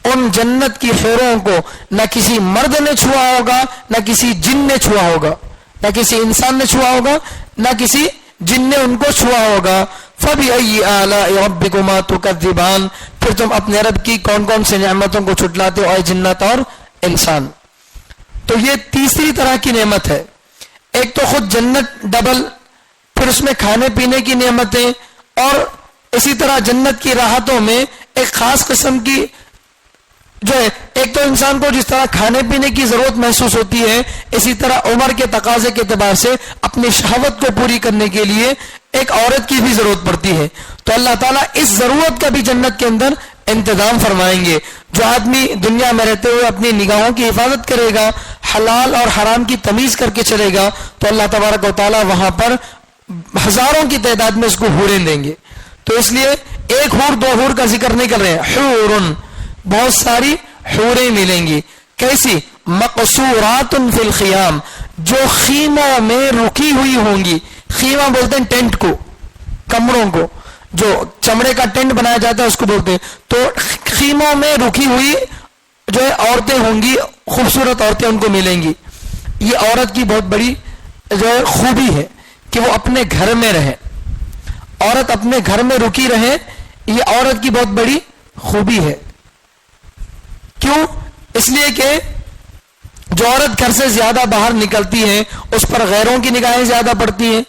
ان جنت کی حوروں کو نہ کسی مرد نے چھوا ہوگا, نہ کسی جن نے چھوا ہوگا, نہ کسی انسان نے چھوا ہوگا, نہ کسی جن نے ان کو چھوا ہوگا. فَبِأَيِّ آلَاءِ رَبِّكُمَا تُكَذِّبَانِ, پھر تم اپنے رب کی کون کون سے نعمتوں کو چھٹلاتے ہو اے جنات اور انسان. تو یہ تیسری طرح کی نعمت ہے. ایک تو خود جنت ڈبل, پھر اس میں کھانے پینے کی نعمتیں, اور اسی طرح جنت کی راحتوں میں ایک خاص قسم کی جو ہے, ایک تو انسان کو جس طرح کھانے پینے کی ضرورت محسوس ہوتی ہے, اسی طرح عمر کے تقاضے کے اعتبار سے اپنی شہوت کو پوری کرنے کے لیے ایک عورت کی بھی ضرورت پڑتی ہے. تو اللہ تعالیٰ اس ضرورت کا بھی جنت کے اندر انتظام فرمائیں گے. جو آدمی دنیا میں رہتے ہوئے اپنی نگاہوں کی حفاظت کرے گا, حلال اور حرام کی تمیز کر کے چلے گا, تو اللہ تبارک و تعالیٰ وہاں پر ہزاروں کی تعداد میں اس کو حوریں دیں گے. تو اس لیے ایک حور دو حور کا ذکر نہیں کر رہے ہیں, حورن بہت ساری حوریں ملیں گی. کیسی؟ مقصورات فی الخیام, جو خیموں میں رکی ہوئی ہوں گی. خیمہ بولتے ہیں ٹینٹ کو, کمروں کو, جو چمڑے کا ٹینٹ بنایا جاتا ہے اس کو بولتے ہیں. تو خیموں میں رکی ہوئی جو ہے عورتیں ہوں گی, خوبصورت عورتیں ان کو ملیں گی. یہ عورت کی بہت بڑی جو ہے خوبی ہے کہ وہ اپنے گھر میں رہے, عورت اپنے گھر میں رکی رہے, یہ عورت کی بہت بڑی خوبی ہے. کیوں؟ اس لیے کہ جو عورت گھر سے زیادہ باہر نکلتی ہے اس پر غیروں کی نگاہیں زیادہ پڑتی ہیں,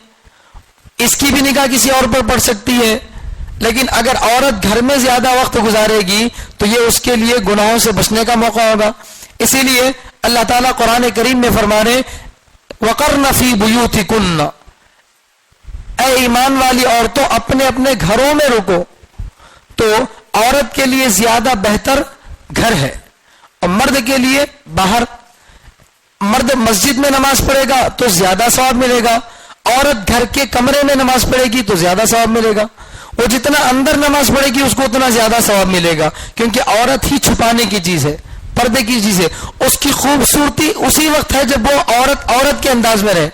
اس کی بھی نگاہ کسی اور پر پڑ سکتی ہے. لیکن اگر عورت گھر میں زیادہ وقت گزارے گی تو یہ اس کے لیے گناہوں سے بچنے کا موقع ہوگا. اسی لیے اللہ تعالیٰ قرآن کریم میں فرما رہے وَقَرْنَ فِي بُيُوتِكُنَّ, اے ایمان والی عورتوں اپنے اپنے گھروں میں رکو. تو عورت کے لیے زیادہ بہتر گھر ہے اور مرد کے لیے باہر. مرد مسجد میں نماز پڑھے گا تو زیادہ ثواب ملے گا, عورت گھر کے کمرے میں نماز پڑھے گی تو زیادہ ثواب ملے گا. وہ جتنا اندر نماز پڑھے گی اس کو اتنا زیادہ ثواب ملے گا, کیونکہ عورت ہی چھپانے کی چیز ہے, پردے کی چیز ہے. اس کی خوبصورتی اسی وقت ہے جب وہ عورت کے انداز میں رہے.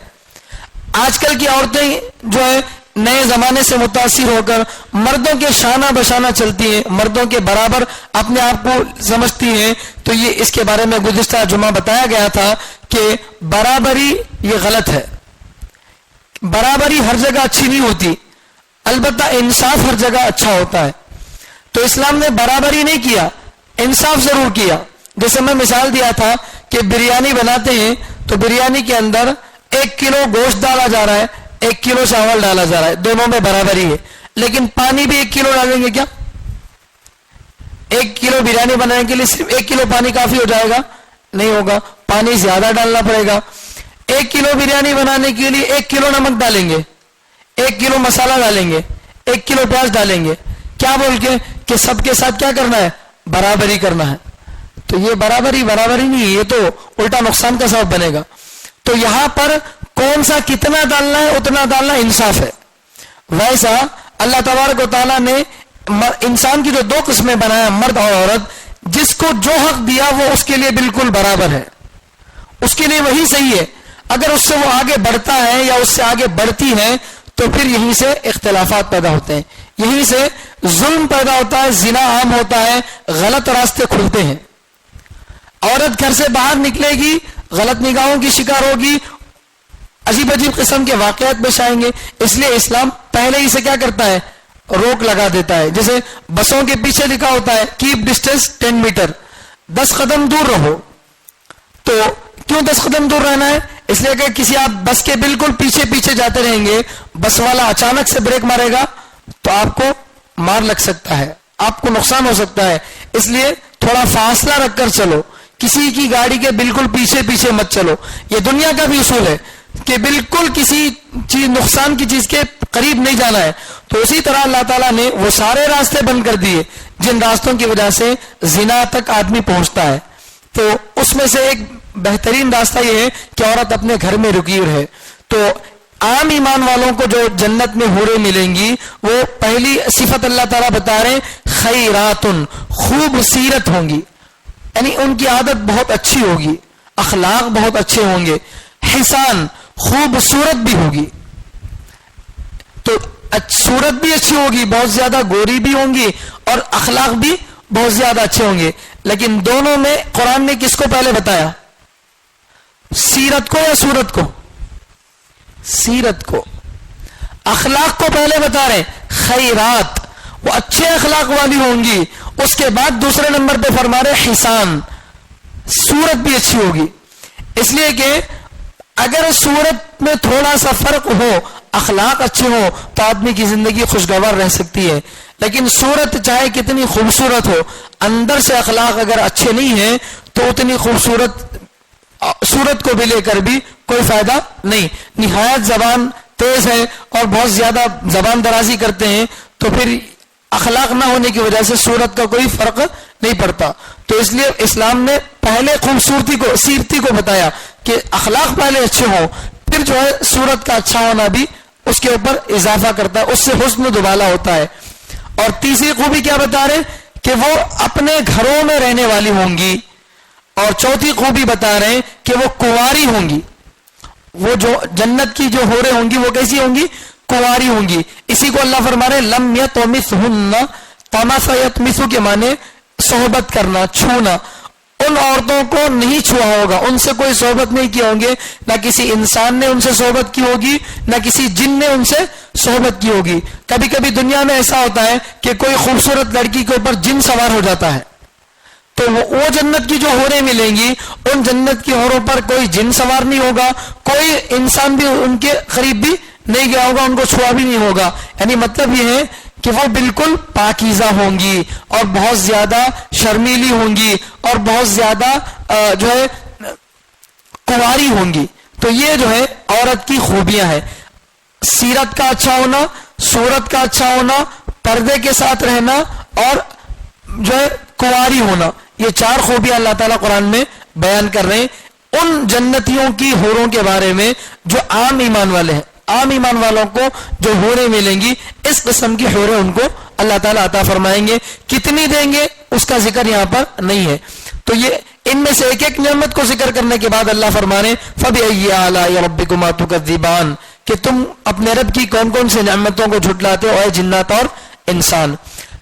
آج کل کی عورتیں جو ہے نئے زمانے سے متاثر ہو کر مردوں کے شانہ بشانہ چلتی ہیں, مردوں کے برابر اپنے آپ کو سمجھتی ہیں. تو یہ اس کے بارے میں گزشتہ جمعہ بتایا گیا تھا کہ برابری یہ غلط ہے. برابری ہر جگہ اچھی نہیں ہوتی, البتہ انصاف ہر جگہ اچھا ہوتا ہے. تو اسلام نے برابری نہیں کیا, انصاف ضرور کیا. جیسے میں مثال دیا تھا کہ بریانی بناتے ہیں تو بریانی کے اندر 1 کلو گوشت ڈالا جا رہا ہے, 1 کلو چاول ڈالا جا رہا ہے, دونوں میں برابری ہے. لیکن پانی بھی 1 کلو ڈالیں گے کیا؟ 1 کلو بریانی بنانے کے لیے صرف 1 کلو پانی کافی ہو جائے گا؟ نہیں ہوگا, پانی زیادہ ڈالنا پڑے گا. 1 کلو بریانی بنانے کے لیے 1 کلو نمک ڈالیں گے, 1 کلو مسالہ ڈالیں گے, 1 کلو پیاز ڈالیں گے. کیا بول کے کہ سب کے ساتھ کیا کرنا ہے؟ برابری کرنا ہے. تو یہ برابری نہیں, یہ تو الٹا نقصان کا سبب بنے گا. تو یہاں پر کون سا کتنا ڈالنا ہے اتنا ڈالنا انصاف ہے. ویسا اللہ تبارک و تعالیٰ نے انسان کی جو دو قسمیں بنایا، مرد اور عورت، جس کو جو حق دیا وہ اس کے لیے بالکل برابر ہے، اس کے لیے وہی صحیح ہے. اگر اس سے وہ آگے بڑھتا ہے یا اس سے آگے بڑھتی ہے تو پھر یہیں سے اختلافات پیدا ہوتے ہیں، یہیں سے ظلم پیدا ہوتا ہے، زنا عام ہوتا ہے، غلط راستے کھلتے ہیں. عورت گھر سے باہر نکلے گی، غلط نگاہوں کی شکار ہوگی، عجیب عجیب قسم کے واقعات پیش آئیں گے. اس لیے اسلام پہلے ہی سے کیا کرتا ہے، روک لگا دیتا ہے. جیسے بسوں کے پیچھے لکھا ہوتا ہے کیپ ڈسٹینس 10 میٹر، 10 قدم دور رہو. تو کیوں 10 قدم دور رہنا ہے؟ اس لیے کہ کسی آپ بس کے بالکل پیچھے پیچھے جاتے رہیں گے، بس والا اچانک سے بریک مارے گا تو آپ کو مار لگ سکتا ہے، آپ کو نقصان ہو سکتا ہے. اس لیے تھوڑا فاصلہ رکھ کر چلو، کسی کی گاڑی کے بالکل پیچھے پیچھے مت چلو. یہ دنیا کا بھی اصول ہے کہ بالکل کسی چیز نقصان کی چیز کے قریب نہیں جانا ہے. تو اسی طرح اللہ تعالیٰ نے وہ سارے راستے بند کر دیے جن راستوں کی وجہ سے زنا تک آدمی پہنچتا ہے. تو اس میں سے ایک بہترین راستہ یہ ہے کہ عورت اپنے گھر میں رکی رہے. تو عام ایمان والوں کو جو جنت میں حوریں ملیں گی، وہ پہلی صفت اللہ تعالیٰ بتا رہے ہیں خیراتن، خوب سیرت ہوں گی، یعنی ان کی عادت بہت اچھی ہوگی، اخلاق بہت اچھے ہوں گے. حسان، خوبصورت بھی ہوگی. تو صورت بھی اچھی ہوگی، بہت زیادہ گوری بھی ہوں گی، اور اخلاق بھی بہت زیادہ اچھے ہوں گے. لیکن دونوں میں قرآن نے کس کو پہلے بتایا، سیرت کو یا صورت کو؟ سیرت کو. اخلاق کو پہلے بتا رہے خیرات، وہ اچھے اخلاق والی ہوں گی. اس کے بعد دوسرے نمبر پہ فرما رہے حسان، صورت بھی اچھی ہوگی. اس لیے کہ اگر صورت میں تھوڑا سا فرق ہو، اخلاق اچھے ہو، تو آدمی کی زندگی خوشگوار رہ سکتی ہے. لیکن صورت چاہے کتنی خوبصورت ہو، اندر سے اخلاق اگر اچھے نہیں ہیں تو اتنی خوبصورت صورت کو بھی لے کر بھی کوئی فائدہ نہیں. نہایت زبان تیز ہے اور بہت زیادہ زبان درازی کرتے ہیں تو پھر اخلاق نہ ہونے کی وجہ سے صورت کا کوئی فرق نہیں پڑتا. تو اس لیے اسلام نے پہلے خوبصورتی کو، سیرتی کو بتایا کہ اخلاق پہلے اچھے ہوں، پھر جو ہے صورت کا اچھا ہونا بھی اس کے اوپر اضافہ کرتا ہے، اس سے حسن دوبالا ہوتا ہے. اور تیسری خوبی کیا بتا رہے کہ وہ اپنے گھروں میں رہنے والی ہوں گی. اور چوتھی خوبی بتا رہے ہیں کہ وہ کنواری ہوں گی. وہ جو جنت کی جو حوریں ہوں گی وہ کیسی ہوں گی؟ کنواری ہوں گی. اسی کو اللہ فرما رہے لم یطمثہن، طمس یطمث کے معنی صحبت کرنا، چھونا. ان عورتوں کو نہیں چھوا ہوگا، ان سے کوئی صحبت نہیں کی ہوں گے، نہ کسی انسان نے ان سے صحبت کی ہوگی، نہ کسی جن نے ان سے صحبت کی ہوگی. کبھی کبھی دنیا میں ایسا ہوتا ہے کہ کوئی خوبصورت لڑکی کے اوپر جن سوار ہو جاتا ہے، تو وہ جنت کی جو حوریں ملیں گی ان جنت کی حوروں پر کوئی جن سوار نہیں ہوگا، کوئی انسان بھی ان کے قریب بھی نہیں گیا ہوگا، ان کو چھوا بھی نہیں ہوگا. یعنی مطلب یہ ہے کہ وہ بالکل پاکیزہ ہوں گی اور بہت زیادہ شرمیلی ہوں گی اور بہت زیادہ جو ہے کنواری ہوں گی. تو یہ جو ہے عورت کی خوبیاں ہیں، سیرت کا اچھا ہونا، صورت کا اچھا ہونا، پردے کے ساتھ رہنا، اور جو ہے کنواری ہونا. یہ 4 خوبیاں اللہ تعالیٰ قرآن میں بیان کر رہے ہیں ان جنتیوں کی حوروں کے بارے میں جو عام ایمان والے ہیں. عام ایمان والوں کو جو حوریں ملیں گی اس قسم کی حوریں ان کو اللہ تعالیٰ عطا فرمائیں گے. کتنی دیں گے اس کا ذکر یہاں پر نہیں ہے. تو یہ ان میں سے ایک ایک نعمت کو ذکر کرنے کے بعد اللہ فرمانے فَبِأَيِّ آلَاءِ رَبِّكُمَا تُكَذِّبَانِ، کہ تم اپنے رب کی کون کون سے نعمتوں کو جھٹلاتے ہو اے جنات اور انسان.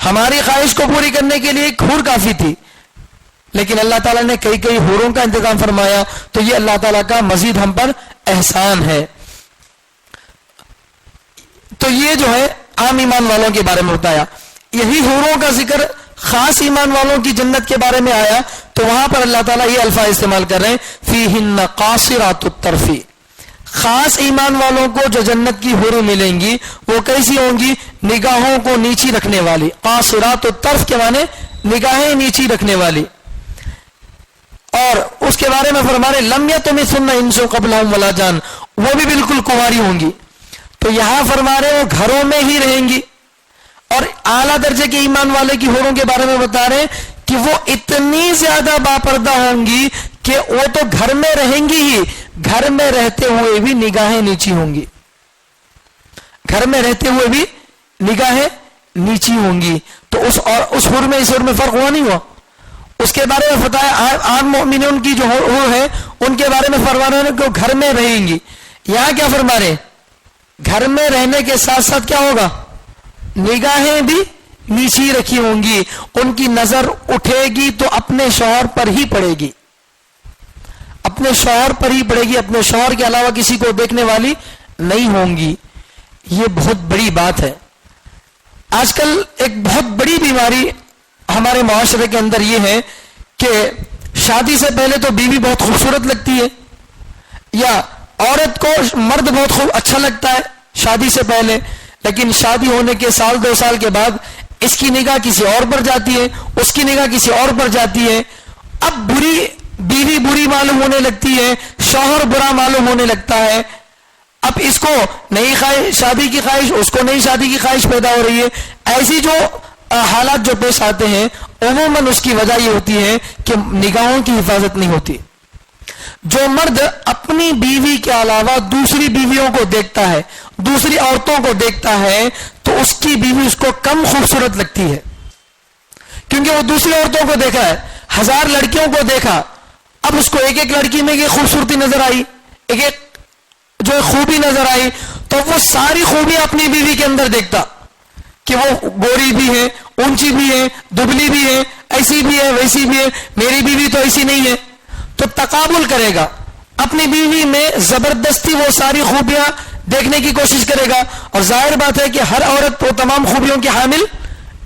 ہماری خواہش کو پوری کرنے کے لیے ایک حور کافی تھی، لیکن اللہ تعالیٰ نے کئی کئی حوروں کا انتظام فرمایا. تو یہ اللہ تعالیٰ کا مزید ہم پر احسان ہے. تو یہ جو ہے عام ایمان والوں کے بارے میں بتایا. یہی حوروں کا ذکر خاص ایمان والوں کی جنت کے بارے میں آیا تو وہاں پر اللہ تعالیٰ یہ الفاظ استعمال کر رہے ہیں فیہن قاصرات الطرف. خاص ایمان والوں کو جو جنت کی حوریں ملیں گی وہ کیسی ہوں گی؟ نگاہوں کو نیچی رکھنے والی. قاصرات الطرف کے معنی نگاہیں نیچی رکھنے والی. اور اس کے بارے میں فرمانے لم یطمثن انس قبلہم ولا جان، وہ بھی بالکل کنواری ہوں گی. تو یہاں فرما رہے وہ گھروں میں ہی رہیں گی. اور اعلیٰ درجے کے ایمان والے کی حوروں کے بارے میں بتا رہے کہ وہ اتنی زیادہ باپردہ ہوں گی کہ وہ تو گھر میں رہیں گی ہی، گھر میں رہتے ہوئے بھی نگاہیں نیچی ہوں گی. گھر میں رہتے ہوئے بھی نگاہیں نیچی ہوں گی. تو اس حور میں اس حور میں فرق ہوا نہیں ہوا؟ اس کے بارے میں بتایا عام مومنون کی جو حور ہے ان کے بارے میں فرما رہے ہیں کہ وہ گھر میں رہیں گی. یہاں کیا فرما رہے ہیں؟ گھر میں رہنے کے ساتھ ساتھ کیا ہوگا؟ نگاہیں بھی نیچی رکھی ہوں گی. ان کی نظر اٹھے گی تو اپنے شوہر پر ہی پڑے گی، اپنے شوہر پر ہی پڑے گی، اپنے شوہر کے علاوہ کسی کو دیکھنے والی نہیں ہوں گی. یہ بہت بڑی بات ہے. آج کل ایک بہت بڑی بیماری ہمارے معاشرے کے اندر یہ ہے کہ شادی سے پہلے تو بیوی بہت خوبصورت لگتی ہے، یا عورت کو مرد بہت اچھا لگتا ہے شادی سے پہلے، لیکن شادی ہونے کے سال 2 سال کے بعد اس کی نگاہ کسی اور پر جاتی ہے، اس کی نگاہ کسی اور پر جاتی ہے. اب بیوی بری معلوم ہونے لگتی ہے، شوہر برا معلوم ہونے لگتا ہے. اب اس کو نئی شادی کی خواہش، اس کو نئی شادی کی خواہش پیدا ہو رہی ہے. ایسی جو حالات جو پیش آتے ہیں عموماً اس کی وجہ یہ ہوتی ہے کہ نگاہوں کی حفاظت نہیں ہوتی. جو مرد اپنی بیوی کے علاوہ دوسری بیویوں کو دیکھتا ہے، دوسری عورتوں کو دیکھتا ہے، تو اس کی بیوی اس کو کم خوبصورت لگتی ہے، کیونکہ وہ دوسری عورتوں کو دیکھا ہے، 1000 لڑکیوں کو دیکھا. اب اس کو ایک ایک لڑکی میں یہ خوبصورتی نظر آئی، ایک ایک جو خوبی نظر آئی، تو وہ ساری خوبیاں اپنی بیوی کے اندر دیکھتا کہ وہ گوری بھی ہے، اونچی بھی ہے، دبلی بھی ہے، ایسی بھی ہے، ویسی بھی ہے، میری بیوی تو ایسی نہیں ہے. تو تقابل کرے گا اپنی بیوی میں، زبردستی وہ ساری خوبیاں دیکھنے کی کوشش کرے گا. اور ظاہر بات ہے کہ ہر عورت وہ تمام خوبیوں کی حامل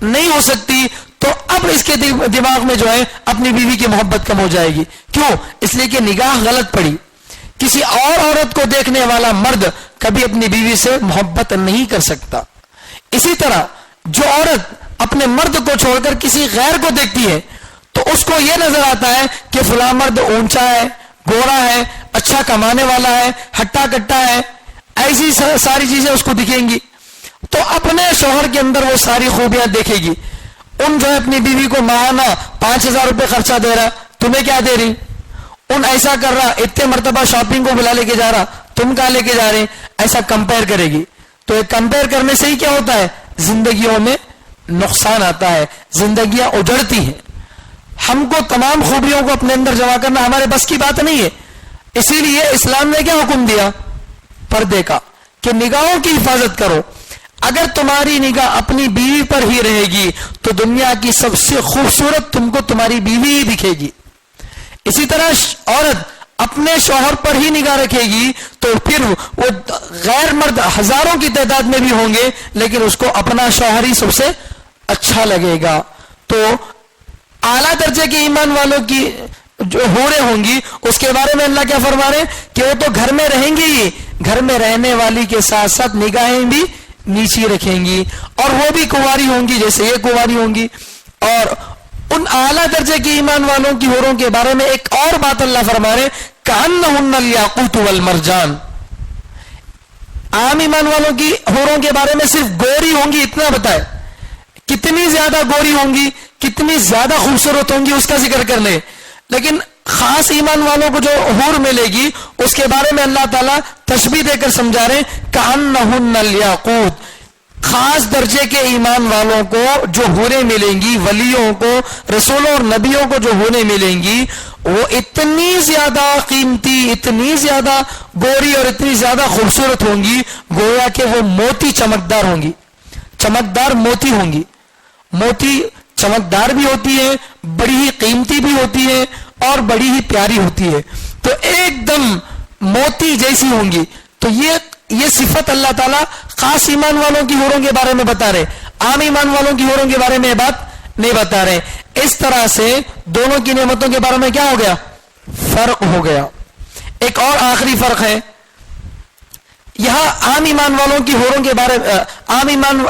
نہیں ہو سکتی. تو اب اس کے دماغ میں جو ہے اپنی بیوی کی محبت کم ہو جائے گی. کیوں؟ اس لیے کہ نگاہ غلط پڑی. کسی اور عورت کو دیکھنے والا مرد کبھی اپنی بیوی سے محبت نہیں کر سکتا. اسی طرح جو عورت اپنے مرد کو چھوڑ کر کسی غیر کو دیکھتی ہے تو اس کو یہ نظر آتا ہے کہ فلاں مرد اونچا ہے، گورا ہے، اچھا کمانے والا ہے، ہٹا کٹا ہے، ایسی ساری چیزیں اس کو دکھیں گی. تو اپنے شوہر کے اندر وہ ساری خوبیاں دیکھے گی. ان جو ہے اپنی بیوی کو ماہانہ 5000 روپے خرچہ دے رہا، تمہیں کیا دے رہی؟ ان ایسا کر رہا، اتنے مرتبہ شاپنگ کو بلا لے کے جا رہا، تم کہاں لے کے جا رہے؟ ایسا کمپیئر کرے گی. تو یہ کمپیئر کرنے سے ہی کیا ہوتا ہے؟ زندگیوں میں نقصان آتا ہے، زندگیاں اجڑتی ہیں. ہم کو تمام خوبیوں کو اپنے اندر جمع کرنا ہمارے بس کی بات نہیں ہے. اسی لیے اسلام نے کیا حکم دیا؟ پردے کا، کہ نگاہوں کی حفاظت کرو. اگر تمہاری نگاہ اپنی بیوی پر ہی رہے گی تو دنیا کی سب سے خوبصورت تم کو تمہاری بیوی ہی دکھے گی. اسی طرح عورت اپنے شوہر پر ہی نگاہ رکھے گی تو پھر وہ غیر مرد ہزاروں کی تعداد میں بھی ہوں گے لیکن اس کو اپنا شوہر ہی سب سے اچھا لگے گا. تو اعلیٰ درجے کے ایمان والوں کی جو حوریں ہوں گی اس کے بارے میں اللہ کیا فرما رہے ہیں کہ وہ تو گھر میں رہیں گی ہی، گھر میں رہنے والی کے ساتھ ساتھ نگاہیں بھی نیچی رکھیں گی، اور وہ بھی کنواری ہوں گی جیسے یہ کنواری ہوں گی. اور ان اعلیٰ درجے کی ایمان والوں کی حوروں کے بارے میں ایک اور بات اللہ فرما رہے کأنہن الیاقوت والمرجان. عام ایمان والوں کی حوروں کے بارے میں صرف گوری ہوں گی اتنا بتائے، کتنی زیادہ گوری ہوں گی، کتنی زیادہ خوبصورت ہوں گی اس کا ذکر کر لیں. لیکن خاص ایمان والوں کو جو حور ملے گی اس کے بارے میں اللہ تعالیٰ تشبیہ دے کر سمجھا رہے کأنہن الیاقوت. خاص درجے کے ایمان والوں کو جو حوریں ملیں گی، ولیوں کو، رسولوں اور نبیوں کو جو حوریں ملیں گی وہ اتنی زیادہ قیمتی، اتنی زیادہ گوری اور اتنی زیادہ خوبصورت ہوں گی گویا کہ وہ موتی چمکدار ہوں گی، چمکدار موتی ہوں گی. موتی چمکدار بھی ہوتی ہے، بڑی ہی قیمتی بھی ہوتی ہے اور بڑی ہی پیاری ہوتی ہے. تو ایک دم موتی جیسی ہوں گی. تو یہ صفت اللہ تعالیٰ خاص ایمان والوں کی حوروں کے بارے میں بتا رہے، عام ایمان والوں کی حوروں کے بارے میں بات نہیں بتا رہے. اس طرح سے دونوں کی نعمتوں کے بارے میں کیا ہو گیا؟ فرق ہو گیا. ایک اور آخری فرق ہے یہاں عام ایمان والوں کی حوروں کے بارے میں، عام ایمان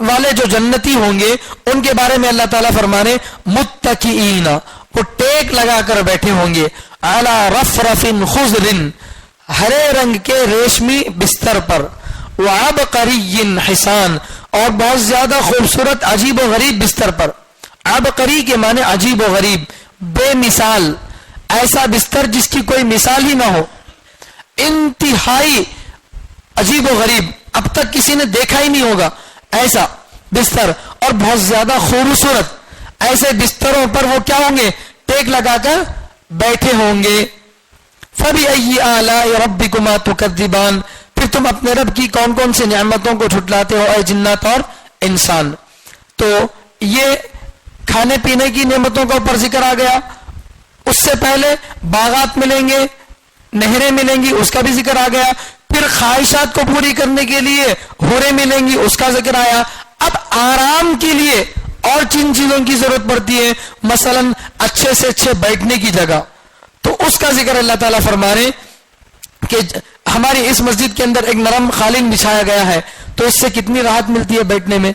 والے جو جنتی ہوں گے ان کے بارے میں اللہ تعالیٰ فرمانے متکئین، وہ ٹیک لگا کر بیٹھے ہوں گے، علی رفرف خضر، ہرے رنگ کے ریشمی بستر پر، وعبقری حسان، اور بہت زیادہ خوبصورت عجیب و غریب بستر پر. عبقری کے معنی عجیب و غریب، بے مثال، ایسا بستر جس کی کوئی مثال ہی نہ ہو، انتہائی عجیب و غریب، اب تک کسی نے دیکھا ہی نہیں ہوگا ایسا بستر اور بہت زیادہ خوبصورت ایسے بستروں پر وہ کیا ہوں گے؟ ٹیک لگا کر بیٹھے ہوں گے. فَبِأَيِّ آلَاءِ رَبِّكُمَا تُكَذِّبَانِ، پھر تم اپنے رب کی کون کون سی نعمتوں کو جھٹلاتے ہو اے جنات اور انسان. تو یہ کھانے پینے کی نعمتوں کا اوپر ذکر آ گیا. اس سے پہلے باغات ملیں گے، نہریں ملیں گی، اس کا بھی ذکر آ گیا. پھر خواہشات کو پوری کرنے کے لیے حوریں ملیں گی، اس کا ذکر آیا. اب آرام کے لیے اور جن چیزوں کی ضرورت پڑتی ہے، مثلا اچھے سے اچھے بیٹھنے کی جگہ، تو اس کا ذکر اللہ تعالیٰ فرما رہے کہ ہماری اس مسجد کے اندر ایک نرم قالین بچھایا گیا ہے، تو اس سے کتنی راحت ملتی ہے بیٹھنے میں.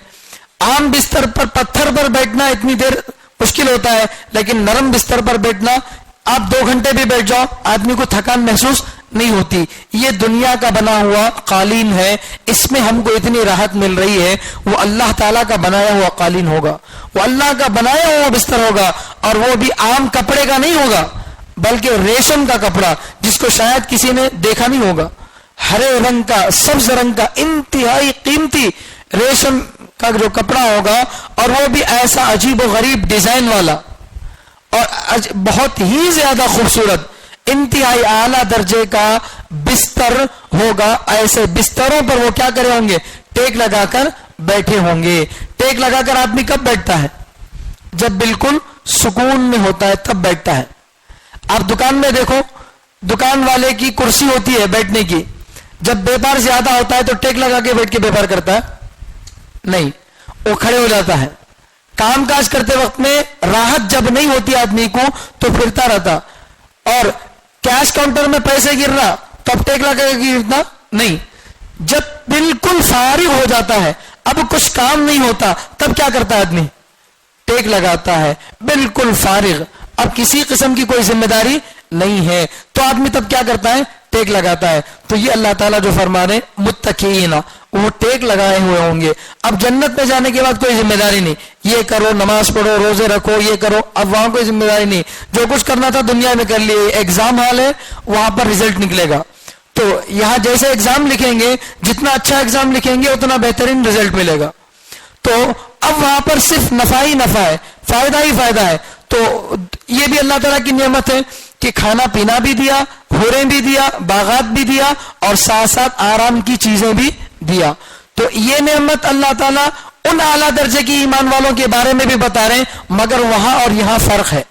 عام بستر پر پتھر پر بیٹھنا اتنی دیر مشکل ہوتا ہے، لیکن نرم بستر پر بیٹھنا آپ 2 گھنٹے بھی بیٹھ جاؤ آدمی کو تھکان محسوس نہیں ہوتی. یہ دنیا کا بنا ہوا قالین ہے، اس میں ہم کو اتنی راحت مل رہی ہے. وہ اللہ تعالیٰ کا بنایا ہوا قالین ہوگا، وہ اللہ کا بنایا ہوا بستر ہوگا، اور وہ بھی عام کپڑے کا نہیں ہوگا بلکہ ریشم کا کپڑا، جس کو شاید کسی نے دیکھا نہیں ہوگا. ہرے رنگ کا، سبز رنگ کا، انتہائی قیمتی ریشم کا جو کپڑا ہوگا، اور وہ بھی ایسا عجیب و غریب ڈیزائن والا اور بہت ہی زیادہ خوبصورت، انتہائی اعلیٰ درجے کا بستر ہوگا. ایسے بستروں پر وہ کیا کرے ہوں گے؟ ٹیک لگا کر بیٹھے ہوں گے. ٹیک لگا کر آدمی کب بیٹھتا ہے؟ جب بالکل سکون میں ہوتا ہے تب بیٹھتا ہے. آپ دکان میں دیکھو، دکان والے کی کرسی ہوتی ہے بیٹھنے کی، جب بیپار زیادہ ہوتا ہے تو ٹیک لگا کے بیٹھ کے بیپار کرتا ہے؟ نہیں، وہ کھڑے ہو جاتا ہے. کام کاج کرتے وقت میں راحت جب نہیں ہوتی آدمی کو تو پھرتا رہتا، اور کیش کاؤنٹر میں پیسے گر رہا تو اب ٹیک لگا کے گرنا نہیں. جب بالکل فارغ ہو جاتا ہے، اب کچھ کام نہیں ہوتا، تب کیا کرتا ہے آدمی؟ ٹیک لگاتا ہے. بالکل فارغ، اب کسی قسم کی کوئی ذمہ داری نہیں ہے، تو آدمی تب کیا کرتا ہے؟ ٹیک لگاتا ہے. تو یہ اللہ تعالیٰ جو فرما رہے متقین، وہ ٹیک لگائے ہوئے ہوں گے. اب جنت میں جانے کے بعد کوئی ذمہ داری نہیں، یہ کرو، نماز پڑھو، روزے رکھو، یہ کرو. اب وہاں کوئی ذمہ داری نہیں، جو کچھ کرنا تھا دنیا میں کر لیے. ایگزام ہال ہے، وہاں پر رزلٹ نکلے گا. تو یہاں جیسے ایگزام لکھیں گے، جتنا اچھا ایگزام لکھیں گے اتنا بہترین رزلٹ ملے گا. تو اب وہاں پر صرف نفع ہی نفع ہے، فائدہ ہی فائدہ ہے. تو یہ بھی اللہ تعالیٰ کی نعمت ہے کہ کھانا پینا بھی دیا، حوریں بھی دیا، باغات بھی دیا، اور ساتھ ساتھ آرام کی چیزیں بھی دیا. تو یہ نعمت اللہ تعالیٰ ان اعلیٰ درجے کی ایمان والوں کے بارے میں بھی بتا رہے ہیں. مگر وہاں اور یہاں فرق ہے.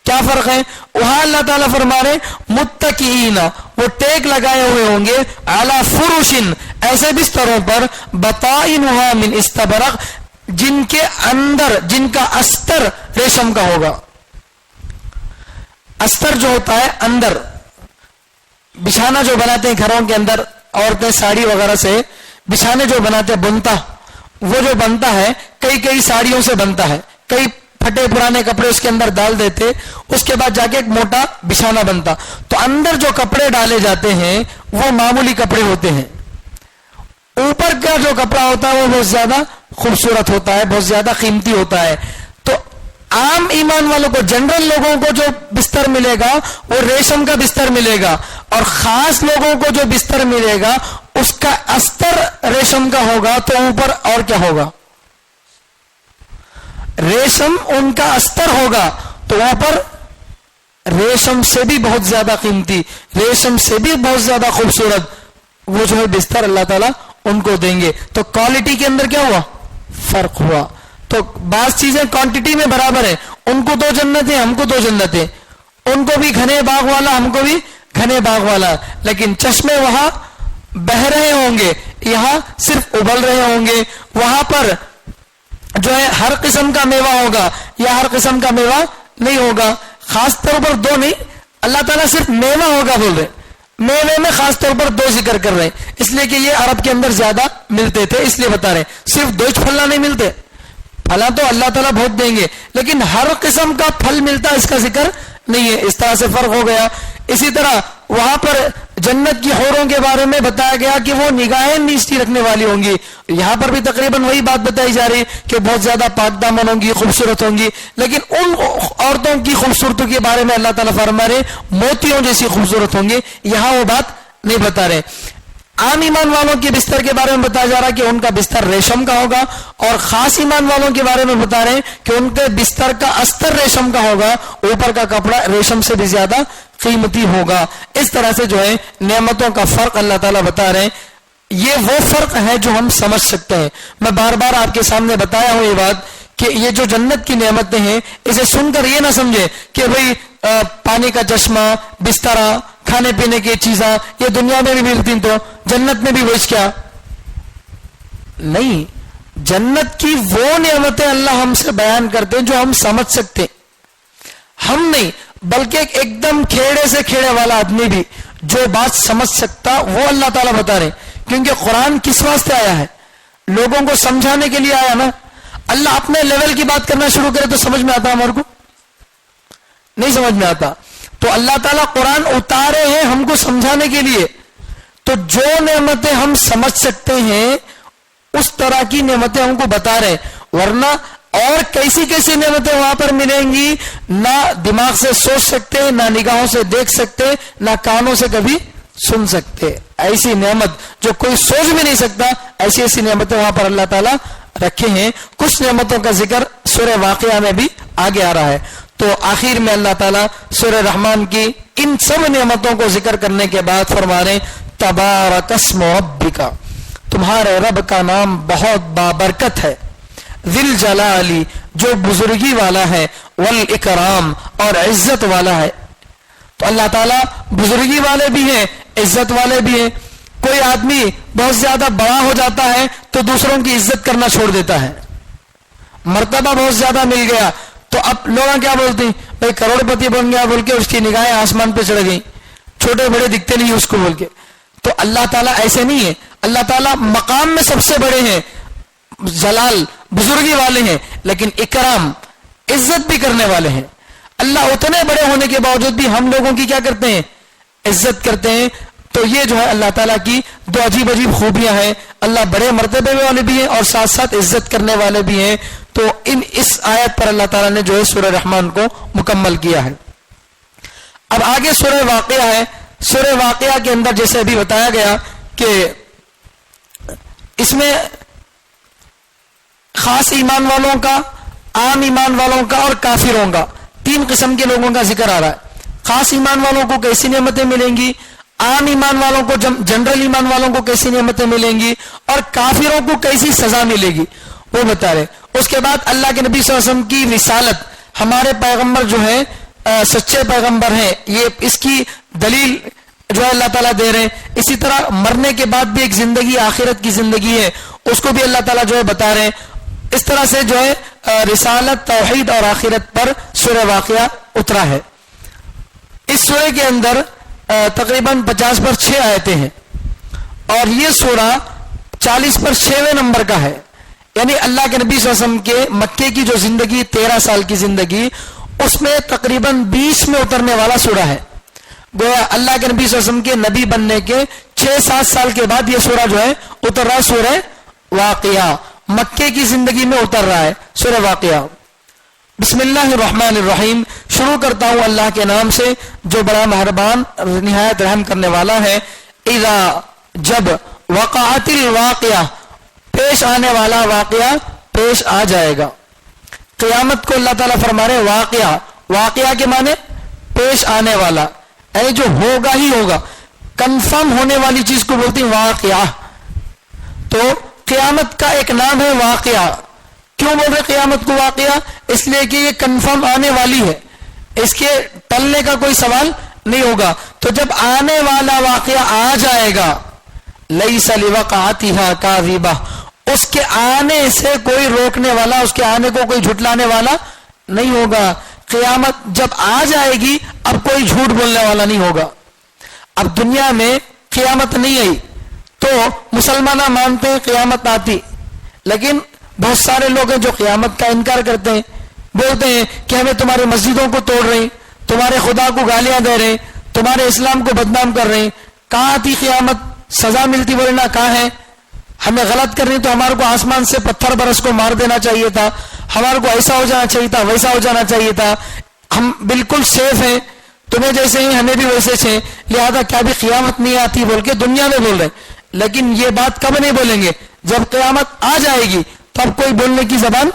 کیا فرق ہے؟ وہاں اللہ تعالیٰ فرما رہے متقین، وہ ٹیک لگائے ہوئے ہوں گے، علی فرشن، ایسے بستروں پر، بطائنھا من استبرق، جن کے اندر، جن کا استر ریشم کا ہوگا. استر جو ہوتا ہے اندر، بچھانا جو بناتے ہیں گھروں کے اندر عورتیں ساڑی وغیرہ سے بچھانے جو بناتے ہیں، بنتا، وہ جو بنتا ہے کئی ساڑیوں سے بنتا ہے، کئی پھٹے پرانے کپڑے اس کے اندر ڈال دیتے، اس کے بعد جا کے ایک موٹا بچھانا بنتا. تو اندر جو کپڑے ڈالے جاتے ہیں وہ معمولی کپڑے ہوتے ہیں. اوپر کا جو کپڑا ہوتا ہے وہ بہت زیادہ خوبصورت ہوتا ہے، بہت زیادہ قیمتی ہوتا ہے. تو عام ایمان والوں کو، جنرل لوگوں کو جو بستر ملے گا وہ ریشم کا بستر ملے گا، اور خاص لوگوں کو جو بستر ملے گا اس کا استر ریشم کا ہوگا. تو اوپر اور کیا ہوگا؟ ریشم ان کا استر ہوگا. تو وہاں پر ریشم سے بھی بہت زیادہ قیمتی، ریشم سے بھی بہت زیادہ خوبصورت وہ جو ہے بستر اللہ تعالیٰ ان کو دیں گے. تو کوالٹی کے اندر کیا ہوا؟ فرق ہوا. تو بعض چیزیں کوانٹٹی میں برابر ہیں، ان کو 2 جنتیں، ہم کو 2 جنتیں، ان کو بھی گھنے باغ والا، ہم کو بھی گھنے باغ والا، لیکن چشمے وہاں بہ رہے ہوں گے، یہاں صرف ابل رہے ہوں گے. وہاں پر جو ہے ہر قسم کا میوہ ہوگا، یا ہر قسم کا میوہ نہیں ہوگا. خاص طور پر 2 نہیں، اللہ تعالیٰ صرف میوہ ہوگا بول رہے، میوے میں خاص طور پر 2 ذکر کر رہے ہیں، اس لیے کہ یہ عرب کے اندر زیادہ ملتے تھے، اس لیے بتا رہے ہیں. صرف 2 پھل نہیں ملتے، پھلا تو اللہ تعالیٰ بہت دیں گے، لیکن ہر قسم کا پھل ملتا اس کا ذکر نہیں ہے. اس طرح سے فرق ہو گیا. اسی طرح وہاں پر جنت کی حوروں کے بارے میں بتایا گیا کہ وہ نگاہیں نیستی رکھنے والی ہوں گی. یہاں پر بھی تقریباً وہی بات بتائی جا رہی کہ بہت زیادہ پاک دامن ہوں گی، خوبصورت ہوں گی، لیکن ان عورتوں کی خوبصورتی کے بارے میں اللہ تعالیٰ فرما رہے موتیوں جیسی خوبصورت ہوں گی. یہاں وہ بات نہیں بتا رہے. عام ایمان والوں کے بستر کے بارے میں بتایا جا رہا ہے کہ ان کا بستر ریشم کا ہوگا، اور خاص ایمان والوں کے بارے میں بتا رہے ہیں کہ ان کے بستر کا استر ریشم کا ہوگا، اوپر کا کپڑا ریشم سے بھی زیادہ قیمتی ہوگا. اس طرح سے جو ہے نعمتوں کا فرق اللہ تعالیٰ بتا رہے ہیں. یہ وہ فرق ہے جو ہم سمجھ سکتے ہیں. میں بار بار آپ کے سامنے بتایا ہوں یہ بات کہ یہ جو جنت کی نعمتیں ہیں اسے سن کر یہ نہ سمجھے کہ بھئی پانی کا چشمہ، بسترا، کھانے پینے کی چیزاں یہ دنیا میں بھی ملتی تو جنت میں بھی وہ کیا نہیں. جنت کی وہ نعمتیں اللہ ہم سے بیان کرتے ہیں جو ہم سمجھ سکتے، ہم نہیں، بلکہ ایک دم کھیڑے سے کھیڑے والا آدمی بھی جو بات سمجھ سکتا وہ اللہ تعالیٰ بتا رہے ہیں. کیونکہ قرآن کس واسطے آیا ہے؟ لوگوں کو سمجھانے کے لیے آیا نا. اللہ اپنے لیول کی بات کرنا شروع کرے تو سمجھ میں آتا ہمارے کو نہیں سمجھ میں آتا. تو اللہ تعالیٰ قرآن اتارے ہیں ہم کو سمجھانے کے لیے. تو جو نعمتیں ہم سمجھ سکتے ہیں اس طرح کی نعمتیں ہم کو بتا رہے، ورنہ اور کیسی کیسی نعمتیں وہاں پر ملیں گی نہ دماغ سے سوچ سکتے، نہ نگاہوں سے دیکھ سکتے، نہ کانوں سے کبھی سن سکتے. ایسی نعمت جو کوئی سوچ بھی نہیں سکتا، ایسی ایسی نعمتیں وہاں پر اللہ تعالیٰ رکھے ہیں. کچھ نعمتوں کا ذکر سورہ واقعہ میں بھی آگے آ رہا ہے. تو آخر میں اللہ تعالیٰ سورہ رحمان کی ان سب نعمتوں کو ذکر کرنے کے بعد فرما رہے تبارک اسم ربک، تمہارے رب کا نام بہت بابرکت ہے، ذل جلالی جو بزرگی والا ہے، والاکرام اور عزت والا ہے. تو اللہ تعالیٰ بزرگی والے بھی ہیں، عزت والے بھی ہیں. کوئی آدمی بہت زیادہ بڑا ہو جاتا ہے تو دوسروں کی عزت کرنا چھوڑ دیتا ہے. مرتبہ بہت زیادہ مل گیا تو اب لوگ کیا بولتے ہیں، بھائی کروڑ پتی بن گیا بول کے اس کی نگاہیں آسمان پہ چڑھ گئی، چھوٹے بڑے دکھتے نہیں اس کو بول کے. تو اللہ تعالیٰ ایسے نہیں ہے. اللہ تعالیٰ مقام میں سب سے بڑے ہیں، جلال بزرگی والے ہیں، لیکن اکرام عزت بھی کرنے والے ہیں. اللہ اتنے بڑے ہونے کے باوجود بھی ہم لوگوں کی کیا کرتے ہیں، عزت کرتے ہیں. تو یہ جو ہے اللہ تعالیٰ کی دو عجیب عجیب خوبیاں ہیں. اللہ بڑے مرتبے والے بھی ہیں اور ساتھ ساتھ عزت کرنے والے بھی ہیں. تو اس آیت پر اللہ تعالیٰ نے جو ہے سورہ رحمان کو مکمل کیا ہے. اب آگے سورہ واقعہ ہے. سورہ واقعہ کے اندر جیسے ابھی بتایا گیا کہ اس میں خاص ایمان والوں کا، عام ایمان والوں کا اور کافروں کا، تین قسم کے لوگوں کا ذکر آ رہا ہے. خاص ایمان والوں کو کیسی نعمتیں ملیں گی، عام ایمان والوں کو، جنرل ایمان والوں کو کیسی نعمتیں ملیں گی، اور کافروں کو کیسی سزا ملے گی وہ بتا رہے. اس کے بعد اللہ کے نبی صلی اللہ علیہ وسلم کی رسالت، ہمارے پیغمبر جو ہیں سچے پیغمبر ہیں، یہ اس کی دلیل جو ہے اللہ تعالیٰ دے رہے ہیں. اسی طرح مرنے کے بعد بھی ایک زندگی آخرت کی زندگی ہے، اس کو بھی اللہ تعالیٰ جو ہے بتا رہے ہیں. اس طرح سے جو ہے رسالت، توحید اور آخرت پر سورہ واقعہ اترا ہے. اس سورہ کے اندر تقریباً 50 پر 6 آیتیں ہیں اور یہ سورہ 40 پر 6ویں نمبر کا ہے. یعنی اللہ کے نبی صلی اللہ علیہ وسلم کے مکے کی جو زندگی 13 سال کی زندگی، اس میں تقریباً 20 میں اترنے والا سورہ ہے. گویا اللہ کے نبی صلی اللہ علیہ وسلم کے نبی بننے کے 6-7 سال کے بعد یہ سورہ جو ہے اتر رہا ہے. سورہ واقعہ مکے کی زندگی میں اتر رہا ہے سورہ واقعہ. بسم اللہ الرحمن الرحیم. شروع کرتا ہوں اللہ کے نام سے جو بڑا مہربان نہایت رحم کرنے والا ہے. اذا جب، وقعت الواقعہ پیش آنے والا واقعہ پیش آ جائے گا. قیامت کو اللہ تعالیٰ فرما رہے واقعہ، واقعہ کے معنی پیش آنے والا، اے جو ہوگا ہی ہوگا، کنفرم ہونے والی چیز کو بولتی ہیں واقعہ. تو قیامت کا ایک نام ہے واقعہ. کیوں بول رہے قیامت کو واقعہ؟ اس لیے کہ یہ کنفرم آنے والی ہے، اس کے ٹلنے کا کوئی سوال نہیں ہوگا. تو جب آنے والا واقعہ آ جائے گا، لیس لوقعتها کاذبہ، اس کے آنے سے کوئی روکنے والا، اس کے آنے کو کوئی جھٹلانے والا نہیں ہوگا. قیامت جب آ جائے گی اب کوئی جھوٹ بولنے والا نہیں ہوگا. اب دنیا میں قیامت نہیں آئی تو مسلمان مانتے ہیں قیامت آتی، لیکن بہت سارے لوگ ہیں جو قیامت کا انکار کرتے ہیں، بولتے ہیں کہ ہمیں تمہاری مسجدوں کو توڑ رہے ہیں، تمہارے خدا کو گالیاں دے رہے ہیں، تمہارے اسلام کو بدنام کر رہے ہیں. کہاں آتی قیامت؟ سزا ملتی بولنا کہاں ہے؟ ہمیں غلط کرنی تو ہمارے کو آسمان سے پتھر برس کو مار دینا چاہیے تھا، ہمارے کو ایسا ہو جانا چاہیے تھا، ویسا ہو جانا چاہیے تھا، ہم بالکل سیف ہیں، تمہیں جیسے ہی ہمیں بھی ویسے سے، لہذا کیا بھی قیامت نہیں آتی بول کے دنیا میں بول رہے. لیکن یہ بات کب نہیں بولیں گے؟ جب قیامت آ جائے گی تب کوئی بولنے کی زبان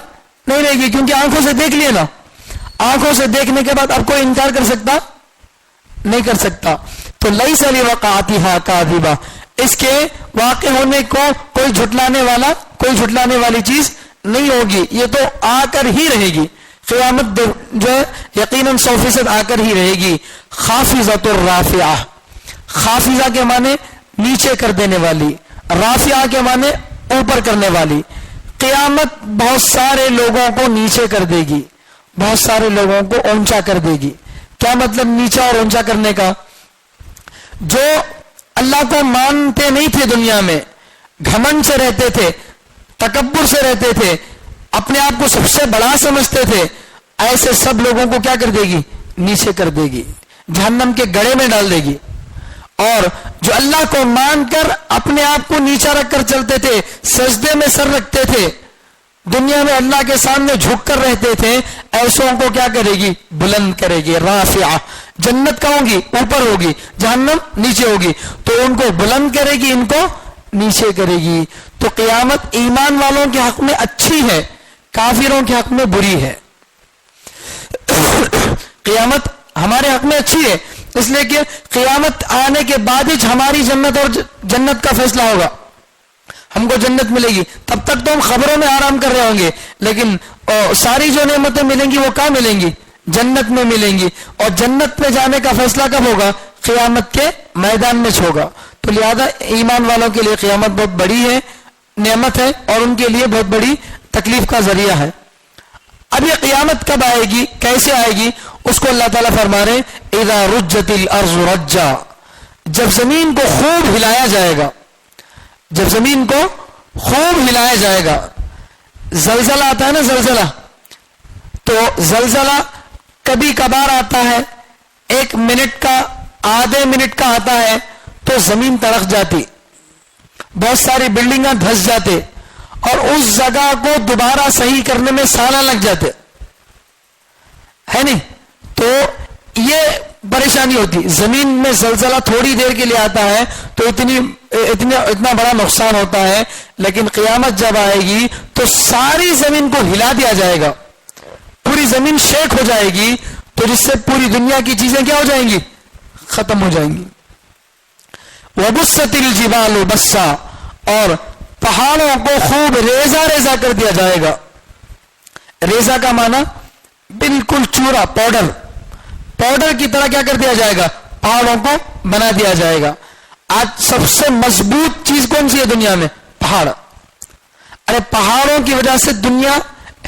نہیں رہے گی، کیونکہ آنکھوں سے دیکھ لیے نا. آنکھوں سے دیکھنے کے بعد اب کوئی انکار کر سکتا نہیں کر سکتا. تو لیس لوقعتھا کاذبہ، اس کے واقع ہونے کو کوئی جھٹلانے والی چیز نہیں ہوگی، یہ تو آ کر ہی رہے گی. قیامت جو ہے یقیناً 100% آ کر ہی رہے گی. خافضۃ الرافعہ، خافضہ کے معنی نیچے کر دینے والی، رافعہ کے معنی اوپر کرنے والی. قیامت بہت سارے لوگوں کو نیچے کر دے گی، بہت سارے لوگوں کو اونچا کر دے گی. کیا مطلب نیچا اور اونچا کرنے کا؟ جو اللہ کو مانتے نہیں تھے، دنیا میں گھمنڈ سے رہتے تھے، تکبر سے رہتے تھے، اپنے آپ کو سب سے بڑا سمجھتے تھے، ایسے سب لوگوں کو کیا کر دے گی؟ نیچے کر دے گی، جہنم کے گڑھے میں ڈال دے گی. اور جو اللہ کو مان کر اپنے آپ کو نیچا رکھ کر چلتے تھے، سجدے میں سر رکھتے تھے، دنیا میں اللہ کے سامنے جھک کر رہتے تھے، ایسوں کو کیا کرے گی؟ بلند کرے گی. رافعہ، جنت کہاں ہوگی؟ اوپر ہوگی، جہنم نیچے ہوگی. تو ان کو بلند کرے گی، ان کو نیچے کرے گی. تو قیامت ایمان والوں کے حق میں اچھی ہے، کافروں کے حق میں بری ہے. قیامت ہمارے حق میں اچھی ہے اس لیے کہ قیامت آنے کے بعد ہی ہماری جنت اور جنت کا فیصلہ ہوگا، ہم کو جنت ملے گی. تب تک تو ہم خبروں میں آرام کر رہے ہوں گے، لیکن ساری جو نعمتیں ملیں گی وہ کہاں ملیں گی؟ جنت میں ملیں گی. اور جنت میں جانے کا فیصلہ کب ہوگا؟ قیامت کے میدان میں ہوگا. تو لہذا ایمان والوں کے لیے قیامت بہت بڑی ہے، نعمت ہے، اور ان کے لیے بہت بڑی تکلیف کا ذریعہ ہے. اب یہ قیامت کب آئے گی، کیسے آئے گی، اس کو اللہ تعالیٰ فرما رہے ہیں اذا رجت الارض رجا، جب زمین کو خوب ہلایا جائے گا، جب زمین کو خوب ہلایا جائے گا. زلزلہ آتا ہے نا، زلزلہ، تو زلزلہ کبھی کبھار آتا ہے، 1 منٹ کا، آدھے منٹ کا آتا ہے، تو زمین تڑک جاتی، بہت ساری بلڈنگاں دھس جاتے، اور اس جگہ کو دوبارہ صحیح کرنے میں سالہ لگ جاتے، ہے نہیں؟ تو یہ پریشانی ہوتی. زمین میں زلزلہ تھوڑی دیر کے لیے آتا ہے تو اتنا بڑا نقصان ہوتا ہے، لیکن قیامت جب آئے گی تو ساری زمین کو ہلا دیا جائے گا، پوری زمین شیک ہو جائے گی، تو جس سے پوری دنیا کی چیزیں کیا ہو جائیں گی؟ ختم ہو جائیں گی. وبست الجبال بسا، اور پہاڑوں کو خوب ریزہ ریزہ کر دیا جائے گا. ریزہ کا معنی بالکل چورا، پاؤڈر کی طرح کیا کر دیا جائے گا؟ پہاڑوں کو بنا دیا جائے گا. آج سب سے مضبوط چیز کون سی ہے دنیا میں؟ پہاڑ. ارے پہاڑوں کی وجہ سے دنیا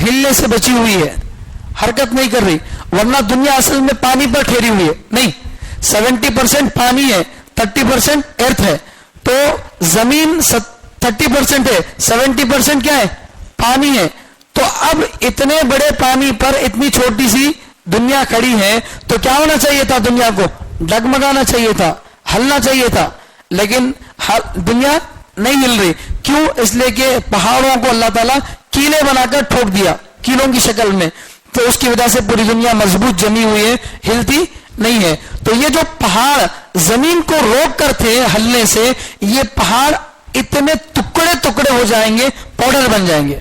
ہلنے سے بچی ہوئی ہے، حرکت نہیں کر رہی، ورنہ دنیا اصل میں پانی پر ٹھہری ہوئی ہے. نہیں، 70% پانی ہے، 30% ارتھ ہے. تو زمین 30% ہے، 70% کیا ہے؟ پانی ہے. تو اب اتنے بڑے پانی پر اتنی چھوٹی سی دنیا کھڑی ہے، تو کیا ہونا چاہیے تھا؟ دنیا کو ڈگمگانا چاہیے تھا، ہلنا چاہیے تھا، لیکن دنیا نہیں ہل رہی. کیوں؟ اس لیے کہ پہاڑوں کو اللہ تعالیٰ کیلے بنا کر ٹھوک دیا، کیلوں کی شکل میں. تو اس کی وجہ سے پوری دنیا مضبوط جمی ہوئی ہے، ہلتی نہیں ہے. تو یہ جو پہاڑ زمین کو روک کر تھے ہلنے سے، یہ پہاڑ اتنے ٹکڑے ٹکڑے ہو جائیں گے، پاؤڈر بن جائیں گے.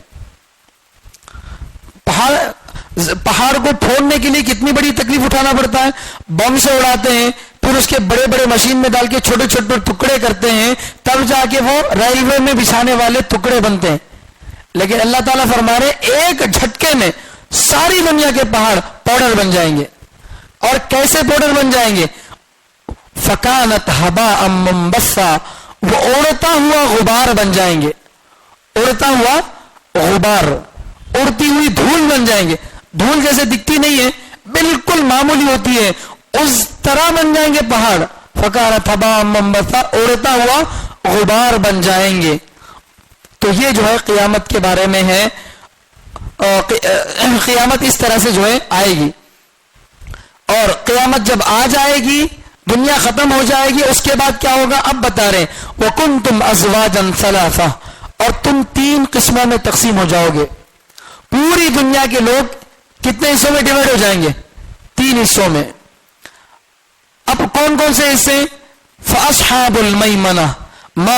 پہاڑ کو پھوڑنے کے لیے کتنی بڑی تکلیف اٹھانا پڑتا ہے، بم سے اڑاتے ہیں، پھر اس کے بڑے بڑے مشین میں ڈال کے چھوٹے چھوٹے ٹکڑے کرتے ہیں، تب جا کے وہ ریلوے میں بچھانے والے ٹکڑے بنتے ہیں. لیکن اللہ تعالیٰ فرما رہے ایک جھٹکے میں ساری دنیا کے پہاڑ پاؤڈر بن جائیں گے. اور کیسے پاؤڈر بن جائیں گے؟ فکانت ہباء منبثا، وہ اڑتا ہوا غبار بن جائیں گے، اڑتا ہوا غبار، اڑتی ہوئی دھول بن جائیں گے. دھول جیسے دکھتی نہیں ہے، بالکل معمولی ہوتی ہے، اس طرح بن جائیں گے پہاڑ. فکانت ہباء منبثا، اڑتا ہوا غبار بن جائیں گے. تو یہ جو ہے قیامت کے بارے میں ہے. قیامت اس طرح سے جو ہے آئے گی. اور قیامت جب آ جائے گی، دنیا ختم ہو جائے گی، اس کے بعد کیا ہوگا اب بتا رہے ہیں. وَكُنْتُمْ أَزْوَاجًا ثَلَاثَةً، اور تم 3 قسموں میں تقسیم ہو جاؤ گے. پوری دنیا کے لوگ کتنے حصوں میں ڈیوائڈ ہو جائیں گے؟ 3 حصوں میں. اب کون کون سے حصے؟ فَأَصْحَابُ الْمَيْمَنَةِ، ما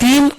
3